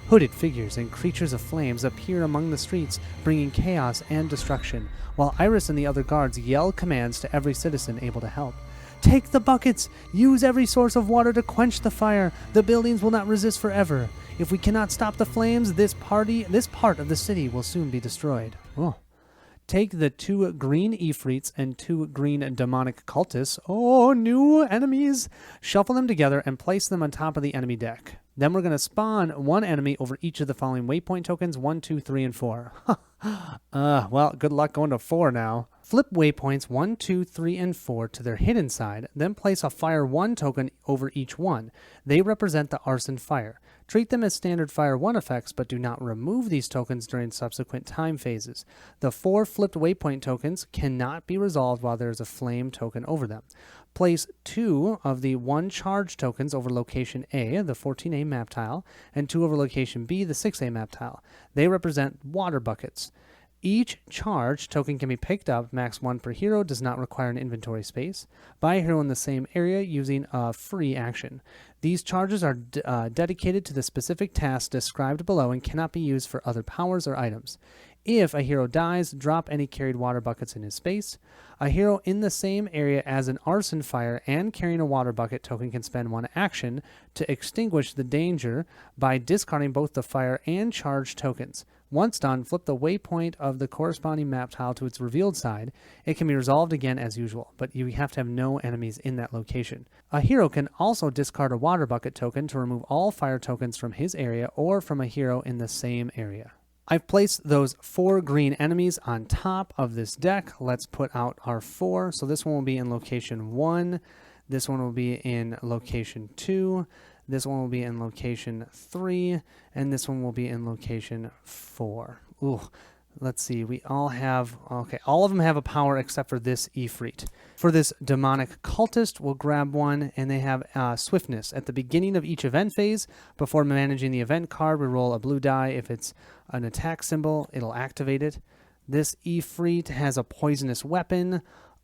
Hooded figures and creatures of flames appear among the streets, bringing chaos and destruction, while Iris and the other guards yell commands to every citizen able to help. Take the buckets! Use every source of water to quench the fire! The buildings will not resist forever. If we cannot stop the flames, this part of the city will soon be destroyed. Oh. Take the 2 green Ifrits and 2 green demonic cultists. Oh, new enemies! Shuffle them together and place them on top of the enemy deck. Then we're going to spawn 1 enemy over each of the following waypoint tokens, 1, 2, 3, and 4. Well, good luck going to 4 now. Flip waypoints 1, 2, 3, and 4 to their hidden side, then place a Fire 1 token over each one. They represent the Arson Fire. Treat them as standard Fire 1 effects, but do not remove these tokens during subsequent time phases. The 4 flipped waypoint tokens cannot be resolved while there is a flame token over them. Place 2 of the 1 charge tokens over location A, the 14A map tile, and 2 over location B, the 6A map tile. They represent water buckets. Each charge token can be picked up, max 1 per hero, does not require an inventory space, by a hero in the same area using a free action. These charges are dedicated to the specific tasks described below and cannot be used for other powers or items. If a hero dies, drop any carried water buckets in his space. A hero in the same area as an arson fire and carrying a water bucket token can spend 1 action to extinguish the danger by discarding both the fire and charge tokens. Once done, flip the waypoint of the corresponding map tile to its revealed side. It can be resolved again as usual, but you have to have no enemies in that location. A hero can also discard a water bucket token to remove all fire tokens from his area or from a hero in the same area. I've placed those 4 green enemies on top of this deck. Let's put out our 4. So this one will be in location 1. This one will be in location 2. This one will be in location 3. And this one will be in location 4. Ooh, let's see. We all have... Okay, all of them have a power except for this Ifrit. For this demonic cultist, we'll grab one, and they have swiftness. At the beginning of each event phase, before managing the event card, we roll a blue die. If it's an attack symbol, it'll activate it. This Ifrit has a poisonous weapon.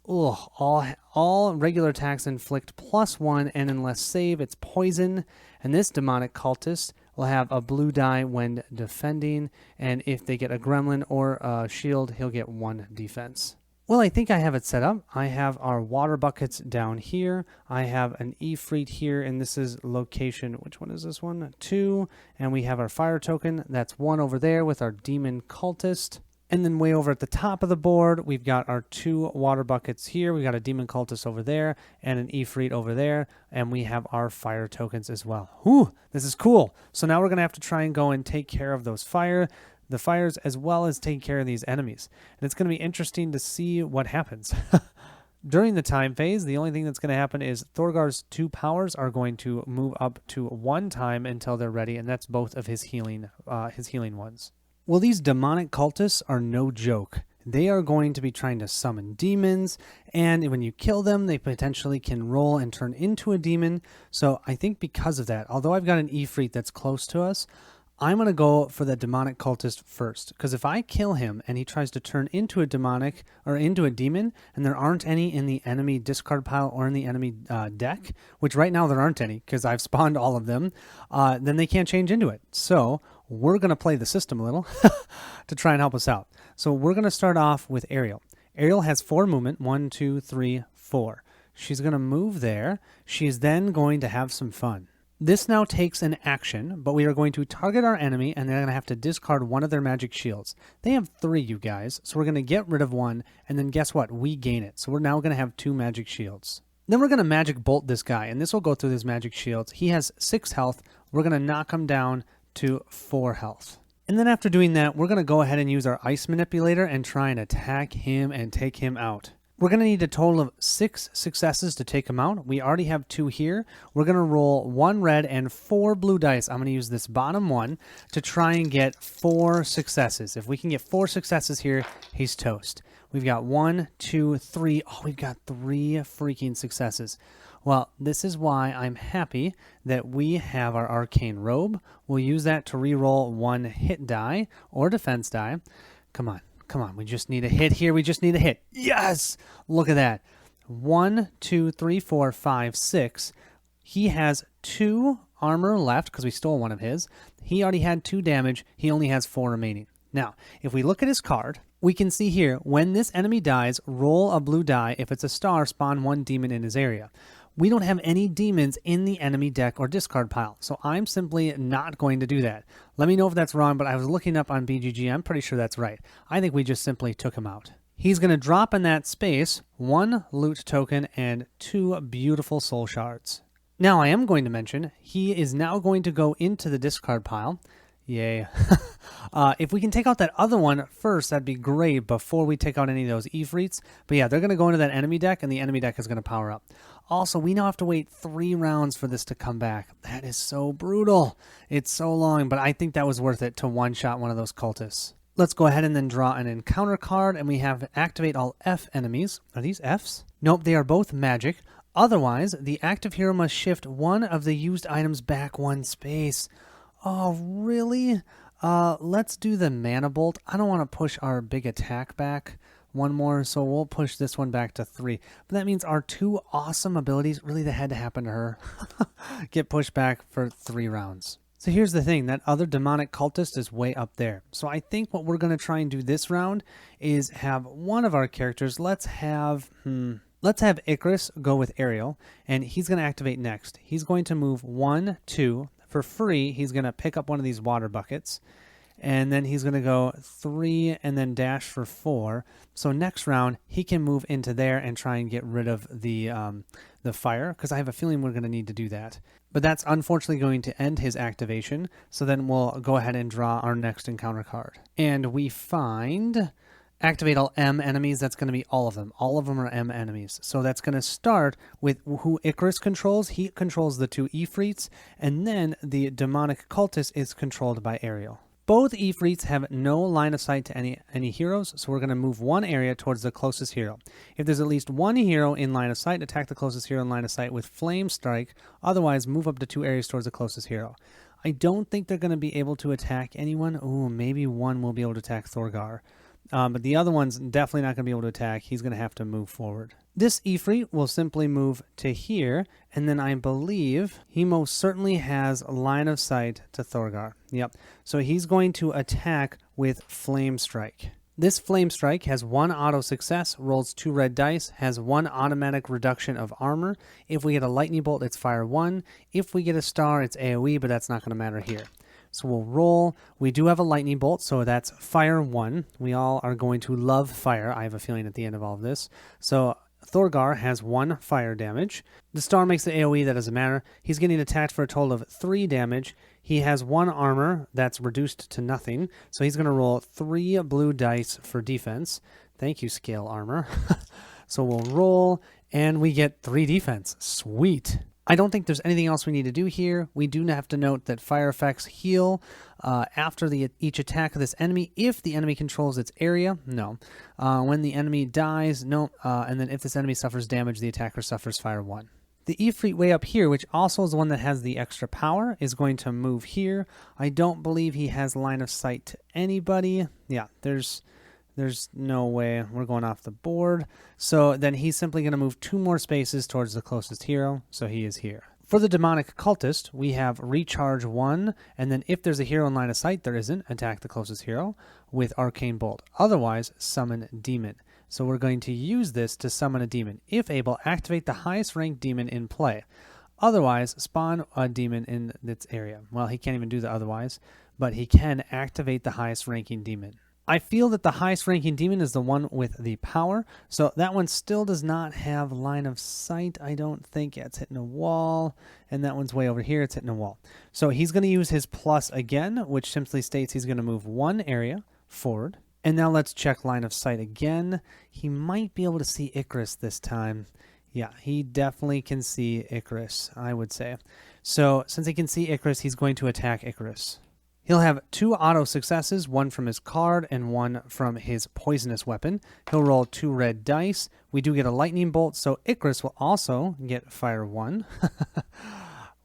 Ugh, all regular attacks inflict +1, and unless save, it's poison. And this demonic cultist will have a blue die when defending, and if they get a gremlin or a shield, he'll get 1 defense. Well, I think I have it set up. I have our water buckets down here. I have an Ifrit here, and this is location, which one is this one? 2. And we have our fire token. That's 1 over there with our demon cultist. And then way over at the top of the board, we've got our 2 water buckets here. We got a demon cultist over there and an Ifrit over there. And we have our fire tokens as well. Whew, this is cool. So now we're going to have to try and go and take care of those the fires, as well as taking care of these enemies. And it's going to be interesting to see what happens. During the time phase, the only thing that's going to happen is Thorgar's 2 powers are going to move up to 1 time until they're ready, and that's both of his healing ones. Well, these demonic cultists are no joke. They are going to be trying to summon demons, and when you kill them, they potentially can roll and turn into a demon. So I think because of that, although I've got an Ifrit that's close to us, I'm going to go for the demonic cultist first, because if I kill him and he tries to turn into a demonic or into a demon, and there aren't any in the enemy discard pile or in the enemy deck, which right now there aren't any because I've spawned all of them, then they can't change into it. So we're going to play the system a little to try and help us out. So we're going to start off with Ariel. Ariel has 4 movement, 1, 2, 3, 4. She's going to move there. She's then going to have some fun. This now takes an action, but we are going to target our enemy, and they're going to have to discard 1 of their magic shields. They have 3, you guys, so we're going to get rid of 1, and then guess what? We gain it. So we're now going to have 2 magic shields. Then we're going to magic bolt this guy, and this will go through his magic shields. He has 6 health. We're going to knock him down to 4 health. And then after doing that, we're going to go ahead and use our ice manipulator and try and attack him and take him out. We're going to need a total of 6 successes to take him out. We already have 2 here. We're going to roll 1 red and 4 blue dice. I'm going to use this bottom one to try and get 4 successes. If we can get 4 successes here, he's toast. We've got 1, 2, 3. Oh, we've got 3 freaking successes. Well, this is why I'm happy that we have our Arcane Robe. We'll use that to reroll 1 hit die or defense die. Come on. Come on, we just need a hit here. We just need a hit. Yes! Look at that. 1, 2, 3, 4, 5, 6. He has 2 armor left because we stole one of his. He already had 2 damage. He only has 4 remaining. Now, if we look at his card, we can see here, when this enemy dies, roll a blue die. If it's a star, spawn 1 demon in his area. We don't have any demons in the enemy deck or discard pile, so I'm simply not going to do that. Let me know if that's wrong, but I was looking up on BGG. I'm pretty sure that's right. I think we just simply took him out. He's going to drop in that space 1 loot token and 2 beautiful soul shards. Now, I am going to mention, he is now going to go into the discard pile. Yay. If we can take out that other one first, that'd be great before we take out any of those Ifrits. But yeah, they're going to go into that enemy deck, and the enemy deck is going to power up. Also, we now have to wait 3 rounds for this to come back. That is so brutal. It's so long, but I think that was worth it to one-shot one of those cultists. Let's go ahead and then draw an encounter card, and we have activate all F enemies. Are these Fs? Nope, they are both magic. Otherwise, the active hero must shift one of the used items back 1 space. Oh, really? Let's do the Mana Bolt. I don't want to push our big attack back 1 more, so we'll push this one back to 3. But that means our 2 awesome abilities, really that had to happen to her, get pushed back for 3 rounds. So here's the thing, that other demonic cultist is way up there. So I think what we're going to try and do this round is have one of our characters, let's have Icarus go with Ariel, and he's going to activate next. He's going to move 1, 2. For free, he's going to pick up one of these water buckets, and then he's going to go 3 and then dash for 4. So next round, he can move into there and try and get rid of the fire, because I have a feeling we're going to need to do that. But that's unfortunately going to end his activation, so then we'll go ahead and draw our next encounter card. And we find activate all M enemies. That's going to be all of them. All of them are M enemies. So that's going to start with who Icarus controls. He controls the 2 Ifrits, and then the demonic cultist is controlled by Ariel. Both Ifrits have no line of sight to any heroes, so we're going to move 1 area towards the closest hero. If there's at least 1 hero in line of sight, attack the closest hero in line of sight with Flame Strike. Otherwise, move up to 2 areas towards the closest hero. I don't think they're going to be able to attack anyone. Ooh, maybe one will be able to attack Thorgar. But the other one's definitely not going to be able to attack. He's going to have to move forward. This Ifrit will simply move to here, and then I believe he most certainly has a line of sight to Thorgar. Yep. So he's going to attack with Flame Strike. This Flame Strike has 1 auto success, rolls 2 red dice, has 1 automatic reduction of armor. If we get a lightning bolt, it's fire 1. If we get a star, it's AoE, but that's not going to matter here. So we'll roll. We do have a lightning bolt, so that's fire 1. We all are going to love fire, I have a feeling, at the end of all of this. So Thorgar has 1 fire damage. The star makes the AoE, that doesn't matter. He's getting attacked for a total of 3 damage. He has 1 armor that's reduced to nothing, so he's going to roll 3 blue dice for defense. Thank you, scale armor. So we'll roll, and we get 3 defense. Sweet. I don't think there's anything else we need to do here. We do have to note that fire effects heal after each attack of this enemy. If the enemy controls its area, no. When the enemy dies, no. And then if this enemy suffers damage, the attacker suffers fire 1. The Ifrit way up here, which also is the one that has the extra power, is going to move here. I don't believe he has line of sight to anybody. Yeah, there's no way. We're going off the board. So then he's simply going to move 2 more spaces towards the closest hero. So he is here. For the demonic cultist, we have recharge 1. And then if there's a hero in line of sight, there isn't. Attack the closest hero with Arcane Bolt. Otherwise, summon demon. So we're going to use this to summon a demon. If able, activate the highest ranked demon in play. Otherwise, spawn a demon in its area. Well, he can't even do the otherwise, but he can activate the highest ranking demon. I feel that the highest ranking demon is the one with the power, so that one still does not have line of sight, I don't think. Yeah, it's hitting a wall, and that one's way over here, it's hitting a wall. So he's going to use his plus again, which simply states he's going to move 1 area forward, And now let's check line of sight again. He might be able to see Icarus this time. Yeah, he definitely can see Icarus, I would say. So since he can see Icarus, he's going to attack Icarus. He'll have 2 auto successes, one from his card and one from his poisonous weapon. He'll roll 2 red dice. We do get a lightning bolt, so Icarus will also get fire 1.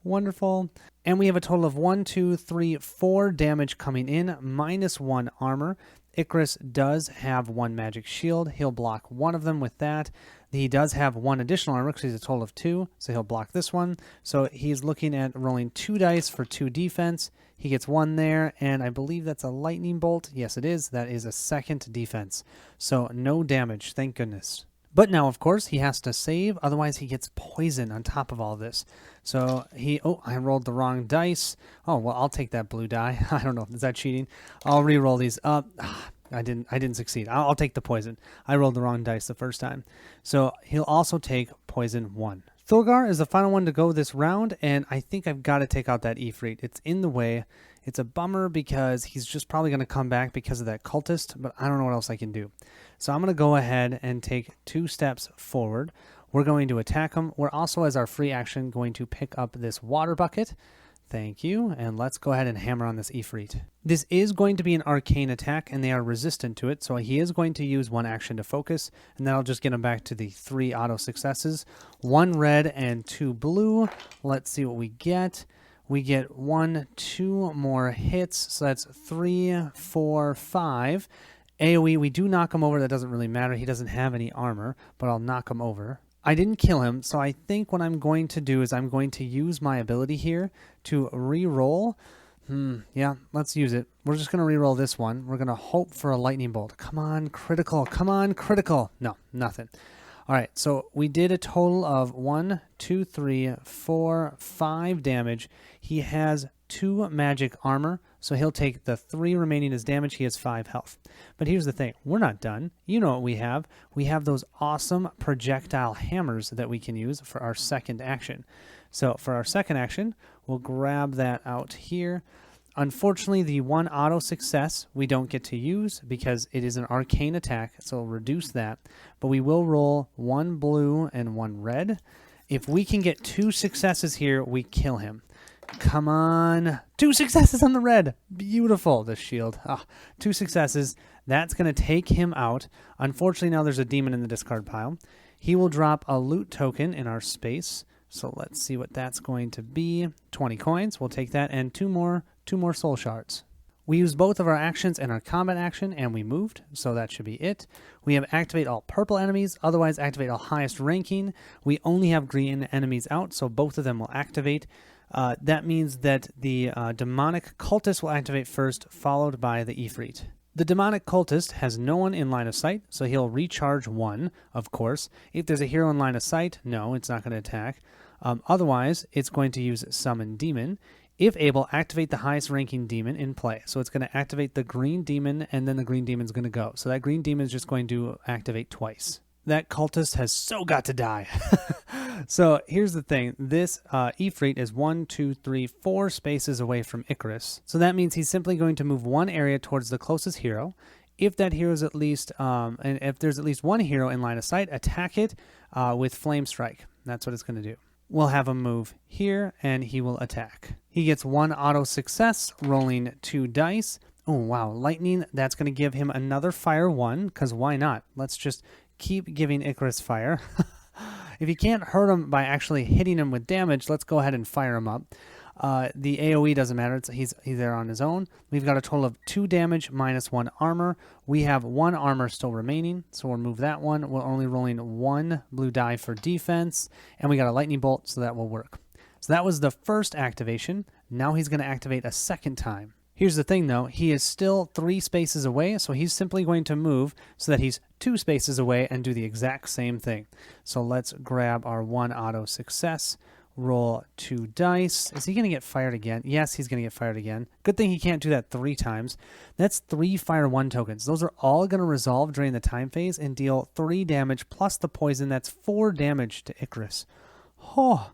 Wonderful. And we have a total of 1, 2, 3, 4 damage coming in, minus 1 armor. Icarus does have 1 magic shield. He'll block 1 of them with that. He does have 1 additional armor because he's a total of 2, so he'll block this one. So he's looking at rolling 2 dice for 2 defense. He gets 1 there, and I believe that's a lightning bolt. Yes, it is. That is a 2nd defense. So no damage, thank goodness. But now, of course, he has to save, otherwise he gets poison on top of all this. So I rolled the wrong dice. Oh, well, I'll take that blue die. I don't know, is that cheating? I'll re-roll these. I didn't succeed. I'll take the poison. I rolled the wrong dice the first time. So he'll also take poison 1. Thulgar is the final one to go this round, and I think I've got to take out that Ifrit. It's in the way. It's a bummer because he's just probably going to come back because of that cultist, but I don't know what else I can do. So I'm going to go ahead and take 2 steps forward. We're going to attack him. We're also, as our free action, going to pick up this water bucket. Thank you, and let's go ahead and hammer on this Ifrit. This is going to be an arcane attack, and they are resistant to it, so he is going to use 1 action to focus, and that'll just get him back to the 3 auto successes. 1 red and 2 blue. Let's see what we get. We get 1, 2 more hits, so that's 3, 4, 5. AoE, we do knock him over. That doesn't really matter. He doesn't have any armor, but I'll knock him over. I didn't kill him, so I think what I'm going to do is I'm going to use my ability here to re-roll. Yeah, let's use it. We're just going to re-roll this one. We're going to hope for a lightning bolt. Come on, critical. Come on, critical. No, nothing. All right, so we did a total of 1, 2, 3, 4, 5 damage. He has 2 magic armor, so he'll take the 3 remaining as damage. He has 5 health. But here's the thing. We're not done. You know what we have. We have those awesome projectile hammers that we can use for our second action. So for our second action, we'll grab that out here. Unfortunately, the 1 auto success we don't get to use because it is an arcane attack, so we'll reduce that. But we will roll 1 blue and 1 red. If we can get 2 successes here, we kill him. Come on. 2 successes on the red. Beautiful, this shield. 2 successes. That's going to take him out. Unfortunately, now there's a demon in the discard pile. He will drop a loot token in our space. So let's see what that's going to be. 20 coins. We'll take that. And 2 more soul shards. We used both of our actions in our combat action, and we moved, so that should be it. We have activate all purple enemies, otherwise activate all highest ranking. We only have green enemies out, so both of them will activate. That means that the demonic cultist will activate first, followed by the Ifrit. The demonic cultist has no one in line of sight, so he'll recharge 1, of course. If there's a hero in line of sight, no, it's not going to attack. Otherwise, it's going to use Summon Demon. If able, activate the highest ranking demon in play. So it's going to activate the green demon, and then the green demon's going to go. So that green demon is just going to activate twice. That cultist has so got to die. So here's the thing. This Ifrit is 1, 2, 3, 4 spaces away from Icarus. So that means he's simply going to move 1 area towards the closest hero. If that hero is at least, and if there's at least 1 hero in line of sight, attack it with Flame Strike. That's what it's going to do. We'll have him move here, and he will attack. He gets 1 auto success, rolling 2 dice. Oh, wow. Lightning, that's going to give him another fire 1, because why not? Let's just keep giving Icarus fire. If you can't hurt him by actually hitting him with damage, let's go ahead and fire him up. The AoE doesn't matter. He's there on his own. We've got a total of 2 damage minus 1 armor. We have 1 armor still remaining, so we'll remove that one. We're only rolling 1 blue die for defense, and we got a lightning bolt, so that will work. So that was the first activation. Now he's going to activate a second time. Here's the thing, though. He is still 3 spaces away, so he's simply going to move so that he's 2 spaces away and do the exact same thing. So let's grab our 1 auto success. Roll 2 dice. Is he going to get fired again? Yes, he's going to get fired again. Good thing he can't do that 3 times. That's 3 fire 1 tokens. Those are all going to resolve during the time phase and deal 3 damage plus the poison. That's 4 damage to Icarus. Oh,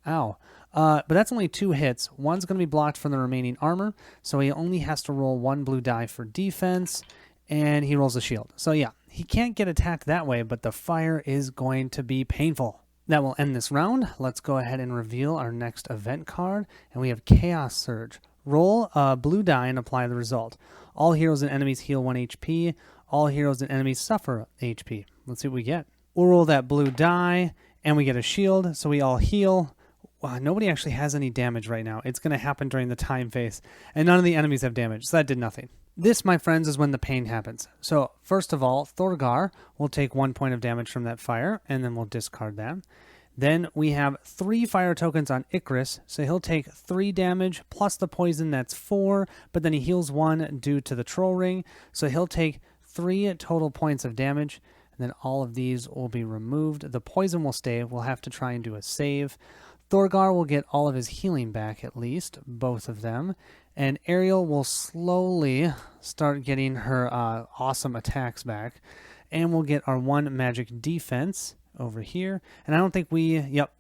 ow. But that's only 2 hits. One's going to be blocked from the remaining armor, so he only has to roll 1 blue die for defense. and he rolls a shield. So yeah, he can't get attacked that way, but the fire is going to be painful. That will end this round. Let's go ahead and reveal our next event card, and we have Chaos Surge. Roll a blue die and apply the result. All heroes and enemies heal 1 HP. All heroes and enemies suffer HP. Let's see what we get. We'll roll that blue die, and we get a shield, so we all heal. Wow, nobody actually has any damage right now. It's going to happen during the time phase, and none of the enemies have damage, so that did nothing. This, my friends, is when the pain happens. So, first of all, Thorgar will take 1 point of damage from that fire, and then we'll discard that. Then we have 3 fire tokens on Icarus, so he'll take 3 damage plus the poison, that's 4, but then he heals 1 due to the troll ring, so he'll take 3 total points of damage, and then all of these will be removed. The poison will stay. We'll have to try and do a save. Thorgar will get all of his healing back, at least, both of them, and Ariel will slowly start getting her awesome attacks back, and we'll get our 1 magic defense over here. And I don't think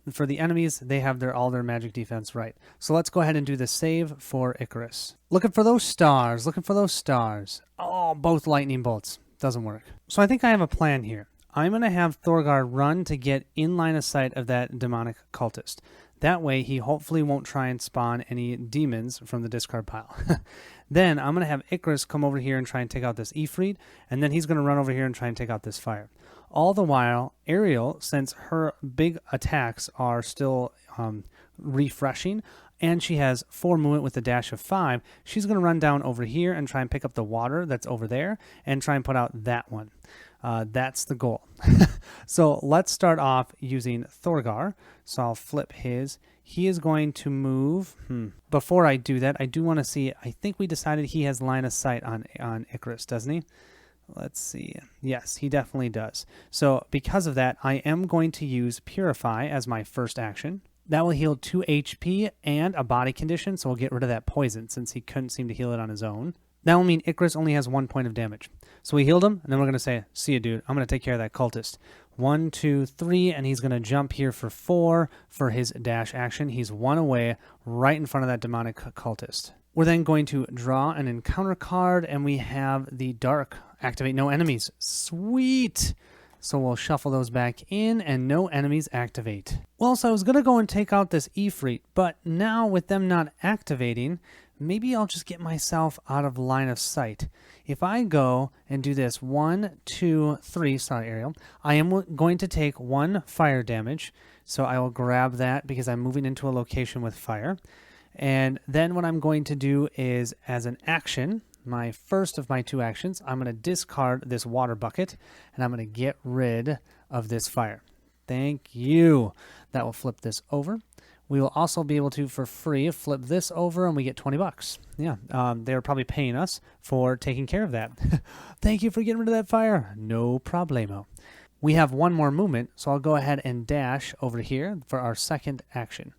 for the enemies, they have all their magic defense right. So let's go ahead and do the save for Icarus. Looking for those stars, Oh, both lightning bolts. Doesn't work. So I think I have a plan here. I'm going to have Thorgar run to get in line of sight of that demonic cultist. That way, he hopefully won't try and spawn any demons from the discard pile. Then I'm going to have Icarus come over here and try and take out this Ifrit, and then he's going to run over here and try and take out this fire. All the while, Ariel, since her big attacks are still refreshing, and she has 4 movement with a dash of 5, she's going to run down over here and try and pick up the water that's over there and try and put out that one. That's the goal. So let's start off using Thorgar. So I'll flip his. He is going to move. Before I do that, I do want to see, I think we decided he has line of sight on Icarus, doesn't he? Let's see. Yes, he definitely does. So because of that, I am going to use Purify as my first action. That will heal 2 HP and a body condition, so we'll get rid of that poison since he couldn't seem to heal it on his own. That will mean Icarus only has 1 point of damage. So we healed him, and then we're going to say, see you, dude. I'm going to take care of that cultist. 1, 2, 3, and he's going to jump here for 4 for his dash action. He's 1 away right in front of that demonic cultist. We're then going to draw an encounter card, and we have the Dark. Activate no enemies. Sweet! So we'll shuffle those back in, and no enemies activate. Well, so I was going to go and take out this Ifrit, but now with them not activating, maybe I'll just get myself out of line of sight. If I go and do this 1, 2, 3, sorry, Ariel, I am going to take 1 fire damage. So I will grab that because I'm moving into a location with fire. And then what I'm going to do is, as an action, my first of my 2 actions, I'm going to discard this water bucket, and I'm going to get rid of this fire. Thank you. That will flip this over. We will also be able to, for free, flip this over, and we get $20. Yeah, they're probably paying us for taking care of that. Thank you for getting rid of that fire. No problemo. We have 1 more movement, so I'll go ahead and dash over here for our second action.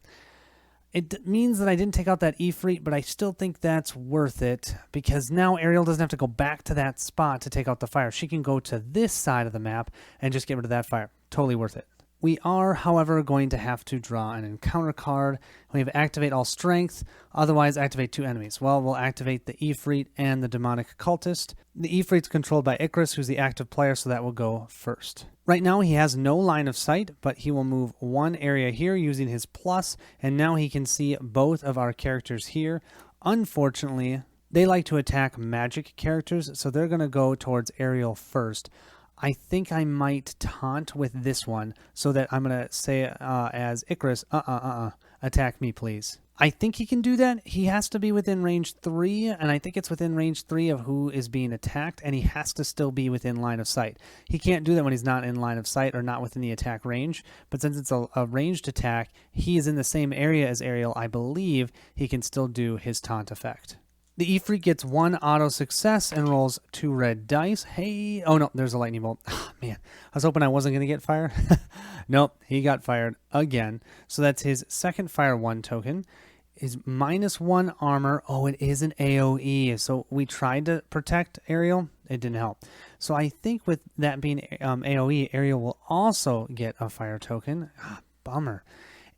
It means that I didn't take out that Ifrit, but I still think that's worth it because now Ariel doesn't have to go back to that spot to take out the fire. She can go to this side of the map and just get rid of that fire. Totally worth it. We are, however, going to have to draw an encounter card. We have activate all strength, otherwise activate 2 enemies. Well, we'll activate the Ifrit and the demonic cultist. The Ifrit's controlled by Icarus, who's the active player, so that will go first. Right now, he has no line of sight, but he will move 1 area here using his plus, and now he can see both of our characters here. Unfortunately, they like to attack magic characters, so they're going to go towards Ariel first. I think I might taunt with this one so that I'm going to say as Icarus, attack me, please. I think he can do that. He has to be within range 3, and I think it's within range 3 of who is being attacked, and he has to still be within line of sight. He can't do that when he's not in line of sight or not within the attack range, but since it's a ranged attack, he is in the same area as Ariel. I believe he can still do his taunt effect. The Ifrit gets 1 auto success and rolls 2 red dice. Hey, oh no, there's a lightning bolt. Oh, man, I was hoping I wasn't going to get fired. Nope, he got fired again. So that's his second fire 1 token. His -1 armor. Oh, it is an AoE. So we tried to protect Ariel. It didn't help. So I think with that being AoE, Ariel will also get a fire token. Bummer.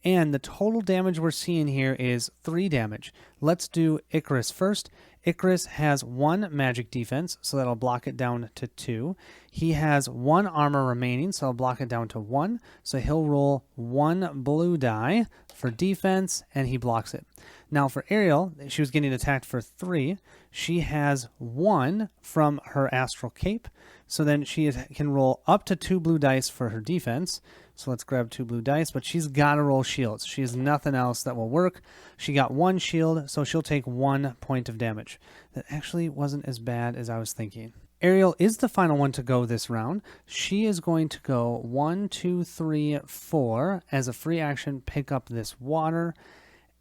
And the total damage we're seeing here is 3 damage. Let's do Icarus first. Icarus has 1 magic defense, so that'll block it down to 2. He has 1 armor remaining, so I'll block it down to 1. So he'll roll 1 blue die for defense, and he blocks it. Now for Ariel, she was getting attacked for 3. She has 1 from her astral cape, so then she can roll up to 2 blue dice for her defense. So let's grab 2 blue dice, but she's got to roll shields. She has nothing else that will work. She got 1 shield, so she'll take 1 point of damage. That actually wasn't as bad as I was thinking. Ariel is the final one to go this round. She is going to go 1, 2, 3, 4 as a free action, pick up this water.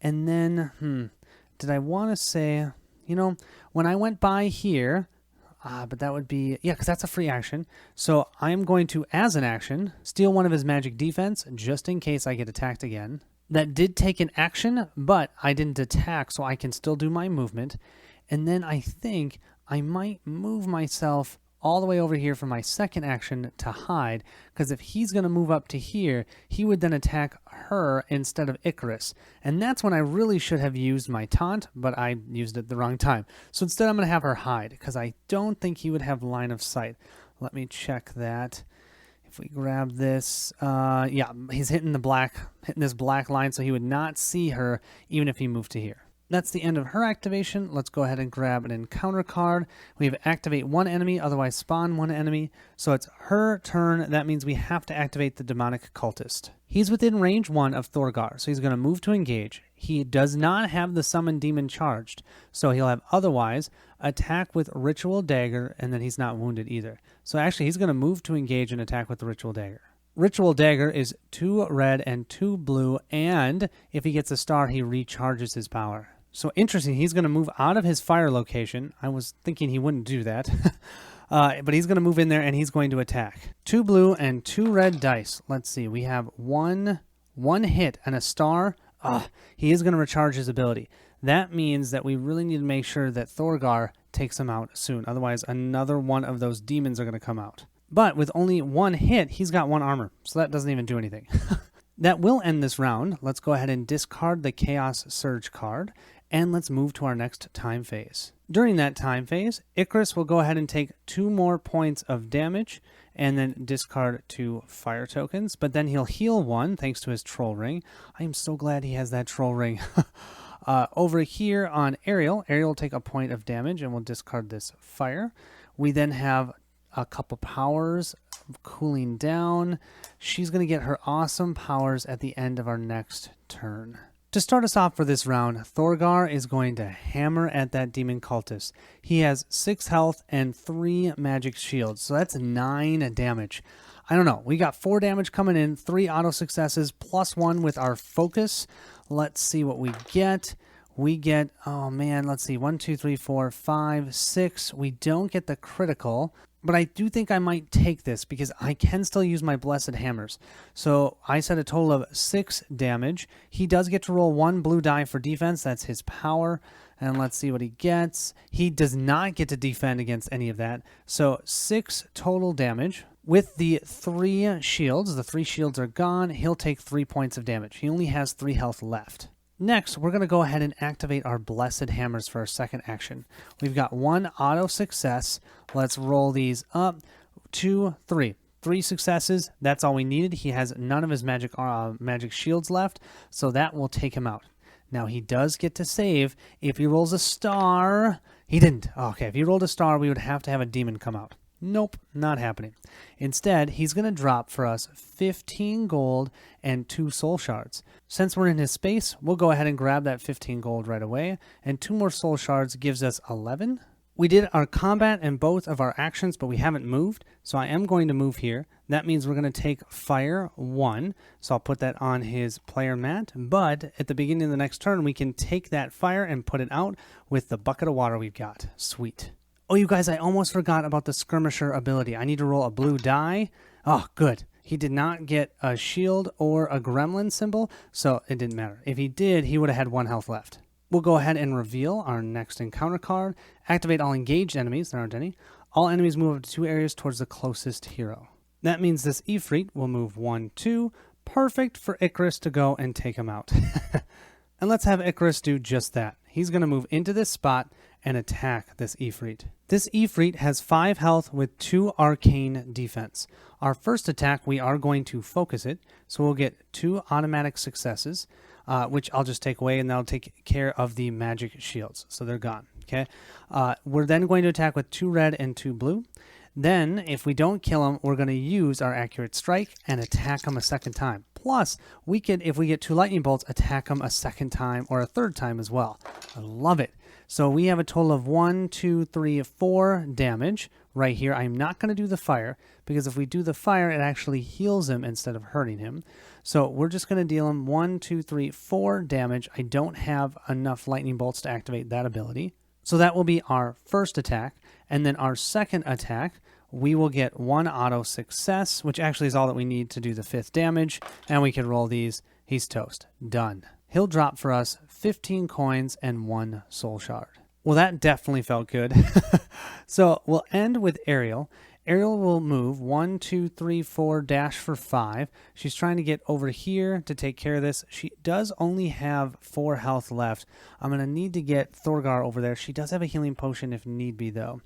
And then, did I want to say, when I went by here, but that would be, because that's a free action. So I am going to, as an action, steal 1 of his magic defense just in case I get attacked again. That did take an action, but I didn't attack, so I can still do my movement. And then I think I might move myself all the way over here for my second action to hide, because if he's going to move up to here, he would then attack her instead of Icarus. And that's when I really should have used my taunt, but I used it the wrong time. So instead I'm going to have her hide, because I don't think he would have line of sight. Let me check that. If we grab this, he's hitting this black line, so he would not see her even if he moved to here. That's the end of her activation. Let's go ahead and grab an encounter card. We have activate 1 enemy, otherwise spawn 1 enemy. So it's her turn. That means we have to activate the demonic cultist. He's within range 1 of Thorgar, so he's going to move to engage. He does not have the summon demon charged, so he'll have otherwise attack with ritual dagger, and then he's not wounded either. So actually he's going to move to engage and attack with the ritual dagger. Ritual Dagger is 2 red and 2 blue, and if he gets a star, he recharges his power. So interesting, he's going to move out of his fire location. I was thinking he wouldn't do that. But he's going to move in there and he's going to attack. 2 blue and 2 red dice. Let's see, we have one hit and a star. He is going to recharge his ability. That means that we really need to make sure that Thorgar takes him out soon. Otherwise, another one of those demons are going to come out. But with only 1 hit, he's got 1 armor. So that doesn't even do anything. That will end this round. Let's go ahead and discard the Chaos Surge card. And let's move to our next time phase. During that time phase, Icarus will go ahead and take 2 more points of damage and then discard 2 fire tokens. But then he'll heal 1 thanks to his troll ring. I am so glad he has that troll ring. Over here on Ariel will take a point of damage and we'll discard this fire. We then have a couple powers cooling down. She's going to get her awesome powers at the end of our next turn. To start us off for this round, Thorgar is going to hammer at that demon cultist. He has 6 health and 3 magic shields, so that's 9 damage. I don't know. We got 4 damage coming in, 3 auto successes, plus 1 with our focus. Let's see what we get. We get, let's see, 1, 2, 3, 4, 5, 6. We don't get the critical. But I do think I might take this because I can still use my Blessed Hammers. So I said a total of 6 damage. He does get to roll 1 blue die for defense. That's his power. And let's see what he gets. He does not get to defend against any of that. So 6 total damage. With the 3 shields, the 3 shields are gone. He'll take 3 points of damage. He only has 3 health left. Next, we're going to go ahead and activate our Blessed Hammers for our second action. We've got 1 auto success. Let's roll these up. 2, 3. 3 successes. That's all we needed. He has none of his magic shields left, so that will take him out. Now, he does get to save. If he rolls a star... He didn't. Okay, if he rolled a star, we would have to have a demon come out. Nope, not happening. Instead, he's going to drop for us 15 gold and 2 soul shards. Since we're in his space, we'll go ahead and grab that 15 gold right away, and 2 more soul shards gives us 11. We did our combat in both of our actions, but we haven't moved, so I am going to move here. That means we're going to take fire 1, so I'll put that on his player mat, but at the beginning of the next turn, we can take that fire and put it out with the bucket of water we've got. Sweet. Oh, you guys, I almost forgot about the Skirmisher ability. I need to roll a blue die. Oh, good. He did not get a shield or a gremlin symbol, so it didn't matter. If he did, he would have had 1 health left. We'll go ahead and reveal our next encounter card. Activate all engaged enemies. There aren't any. All enemies move up to 2 areas towards the closest hero. That means this Ifrit will move 1, 2. Perfect for Icarus to go and take him out. And let's have Icarus do just that. He's going to move into this spot, and attack this Ifrit. This Ifrit has 5 health with 2 arcane defense. Our first attack, we are going to focus it, so we'll get 2 automatic successes, which I'll just take away, and that'll take care of the magic shields, so they're gone. Okay, we're then going to attack with 2 red and 2 blue. Then, if we don't kill him, we're going to use our accurate strike and attack him a second time. Plus, we could, if we get 2 lightning bolts, attack him a second time or a third time as well. I love it. So we have a total of 1, 2, 3, 4 damage right here. I'm not going to do the fire, because if we do the fire, it actually heals him instead of hurting him. So we're just going to deal him 1, 2, 3, 4 damage. I don't have enough lightning bolts to activate that ability. So that will be our first attack. And then our second attack, we will get 1 auto success, which actually is all that we need to do the 5th damage. And we can roll these. He's toast. Done. He'll drop for us 15 coins and 1 soul shard. Well, that definitely felt good. So we'll end with Ariel. Ariel will move 1, 2, 3, 4, dash for 5. She's trying to get over here to take care of this. She does only have 4 health left. I'm going to need to get Thorgar over there. She does have a healing potion if need be, though.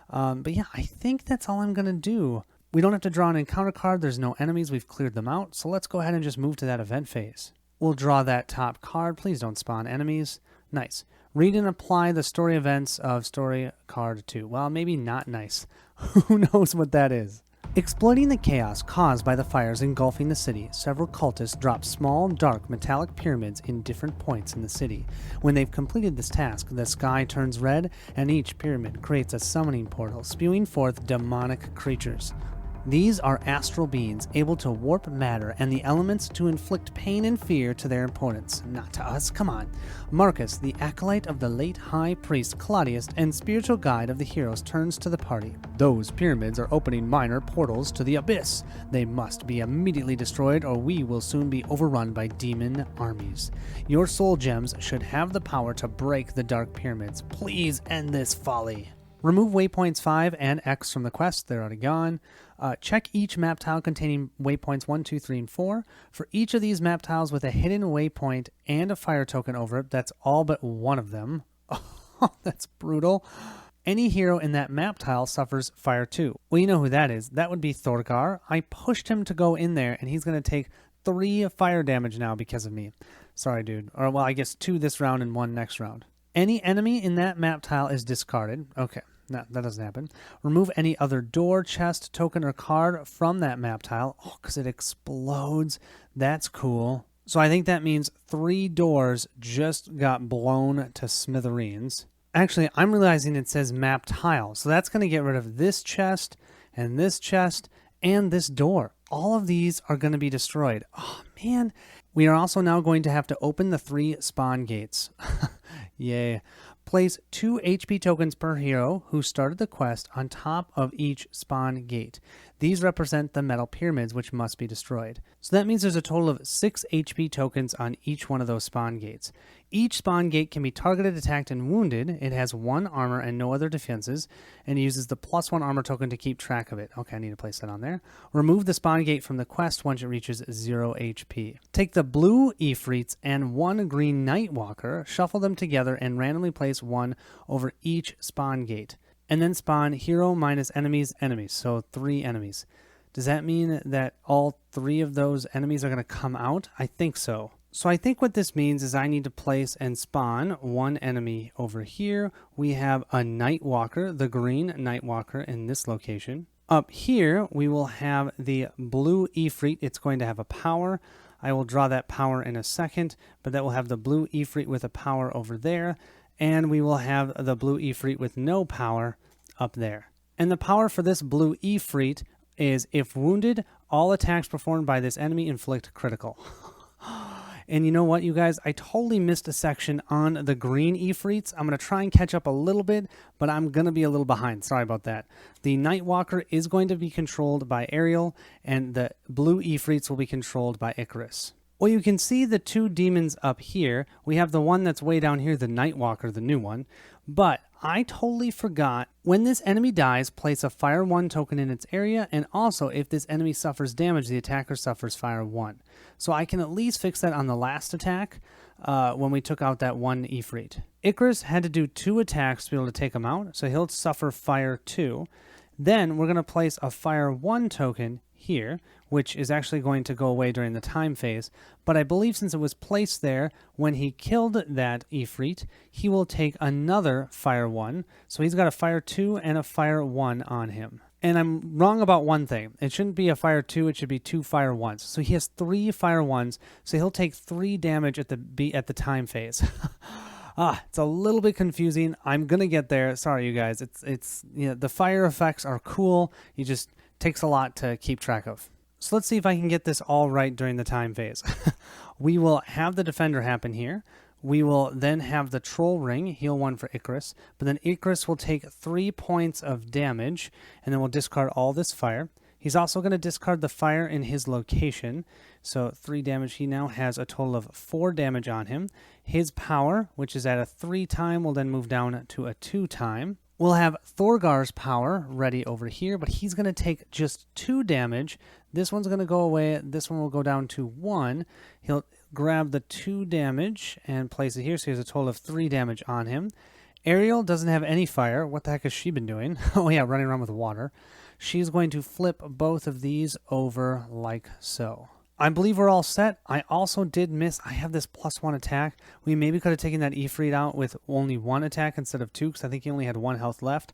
But yeah, I think that's all I'm going to do. We don't have to draw an encounter card. There's no enemies. We've cleared them out. So let's go ahead and just move to that event phase. We'll draw that top card. Please don't spawn enemies. Nice. Read and apply the story events of story card 2. Well, maybe not nice. Who knows what that is? Exploiting the chaos caused by the fires engulfing the city, several cultists drop small, dark, metallic pyramids in different points in the city. When they've completed this task, the sky turns red, and each pyramid creates a summoning portal, spewing forth demonic creatures. These are astral beings able to warp matter and the elements to inflict pain and fear to their opponents. Not to us, come on. Marcus, the acolyte of the late high priest Claudius and spiritual guide of the heroes, turns to the party. Those pyramids are opening minor portals to the abyss. They must be immediately destroyed or we will soon be overrun by demon armies. Your soul gems should have the power to break the dark pyramids. Please end this folly. Remove waypoints 5 and X from the quest. They're already gone. Check each map tile containing waypoints 1, 2, 3, and 4. For each of these map tiles with a hidden waypoint and a fire token over it, that's all but one of them. Oh, that's brutal. Any hero in that map tile suffers fire too. Well, you know who that is. That would be Thorgar. I pushed him to go in there, and he's going to take 3 fire damage now because of me. Sorry, dude. Or, well, I guess 2 this round and 1 next round. Any enemy in that map tile is discarded. Okay. No, that doesn't happen. Remove any other door, chest, token, or card from that map tile. Oh, because it explodes. That's cool. So I think that means 3 doors just got blown to smithereens. Actually, I'm realizing it says map tile. So that's going to get rid of this chest and this door. All of these are going to be destroyed. Oh, man. We are also now going to have to open the 3 spawn gates. Yay. Place 2 HP tokens per hero who started the quest on top of each spawn gate. These represent the metal pyramids which must be destroyed. So that means there's a total of 6 HP tokens on each one of those spawn gates. Each spawn gate can be targeted, attacked, and wounded. It has 1 armor and no other defenses, and it uses the +1 armor token to keep track of it. Okay, I need to place that on there. Remove the spawn gate from the quest once it reaches 0 HP. Take the blue Ifrits and 1 green Nightwalker, shuffle them together, and randomly place 1 over each spawn gate. And then spawn hero minus enemies, so 3 enemies. Does that mean that all 3 of those enemies are going to come out? I think so. So I think what this means is I need to place and spawn 1 enemy over here. We have a Nightwalker, the green Nightwalker in this location. Up here, we will have the blue Ifrit. It's going to have a power. I will draw that power in a second, but that will have the blue Ifrit with a power over there. And we will have the blue Ifrit with no power up there. And the power for this blue Ifrit is, if wounded, all attacks performed by this enemy inflict critical. And you know what, you guys? I totally missed a section on the green Ifrits. I'm going to try and catch up a little bit, but I'm going to be a little behind. Sorry about that. The Nightwalker is going to be controlled by Ariel, and the blue Ifrits will be controlled by Icarus. Well, you can see the 2 demons up here. We have the one that's way down here, the Nightwalker, the new one. But I totally forgot, when this enemy dies, place a Fire 1 token in its area, and also if this enemy suffers damage, the attacker suffers Fire 1. So I can at least fix that on the last attack. when we took out that one Ifrit. Icarus had to do 2 attacks to be able to take him out, so he'll suffer Fire 2. Then we're going to place a Fire 1 token here, which is actually going to go away during the time phase. But I believe since it was placed there, when he killed that Ifrit, he will take another Fire 1. So he's got a Fire 2 and a Fire 1 on him. And I'm wrong about one thing. It shouldn't be a Fire 2, it should be 2 Fire 1s. So he has 3 Fire 1s, so he'll take 3 damage at the time phase. It's a little bit confusing. I'm gonna get there. Sorry, you guys. It's the fire effects are cool. It just takes a lot to keep track of. So let's see if I can get this all right during the time phase. We will have the defender happen here. We will then have the troll ring, heal 1 for Icarus, but then Icarus will take 3 points of damage, and then we'll discard all this fire. He's also going to discard the fire in his location, so 3 damage. He now has a total of 4 damage on him. His power, which is at a 3 time, will then move down to a 2 time. We'll have Thorgar's power ready over here, but he's going to take just 2 damage. This one's going to go away. This one will go down to 1. He'll grab the 2 damage and place it here, so he has a total of 3 damage on him. Ariel doesn't have any fire. What the heck has she been doing? Oh yeah, running around with water. She's going to flip both of these over like so. I believe we're all set. I also did miss, I have this +1 attack. We maybe could have taken that Ifrit out with only 1 attack instead of 2, because I think he only had 1 health left.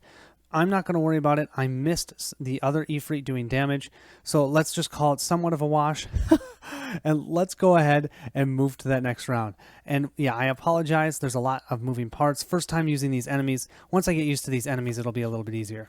I'm not going to worry about it. I missed the other Ifrit doing damage, so let's just call it somewhat of a wash. And let's go ahead and move to that next round. And yeah, I apologize. There's a lot of moving parts. First time using these enemies. Once I get used to these enemies, it'll be a little bit easier.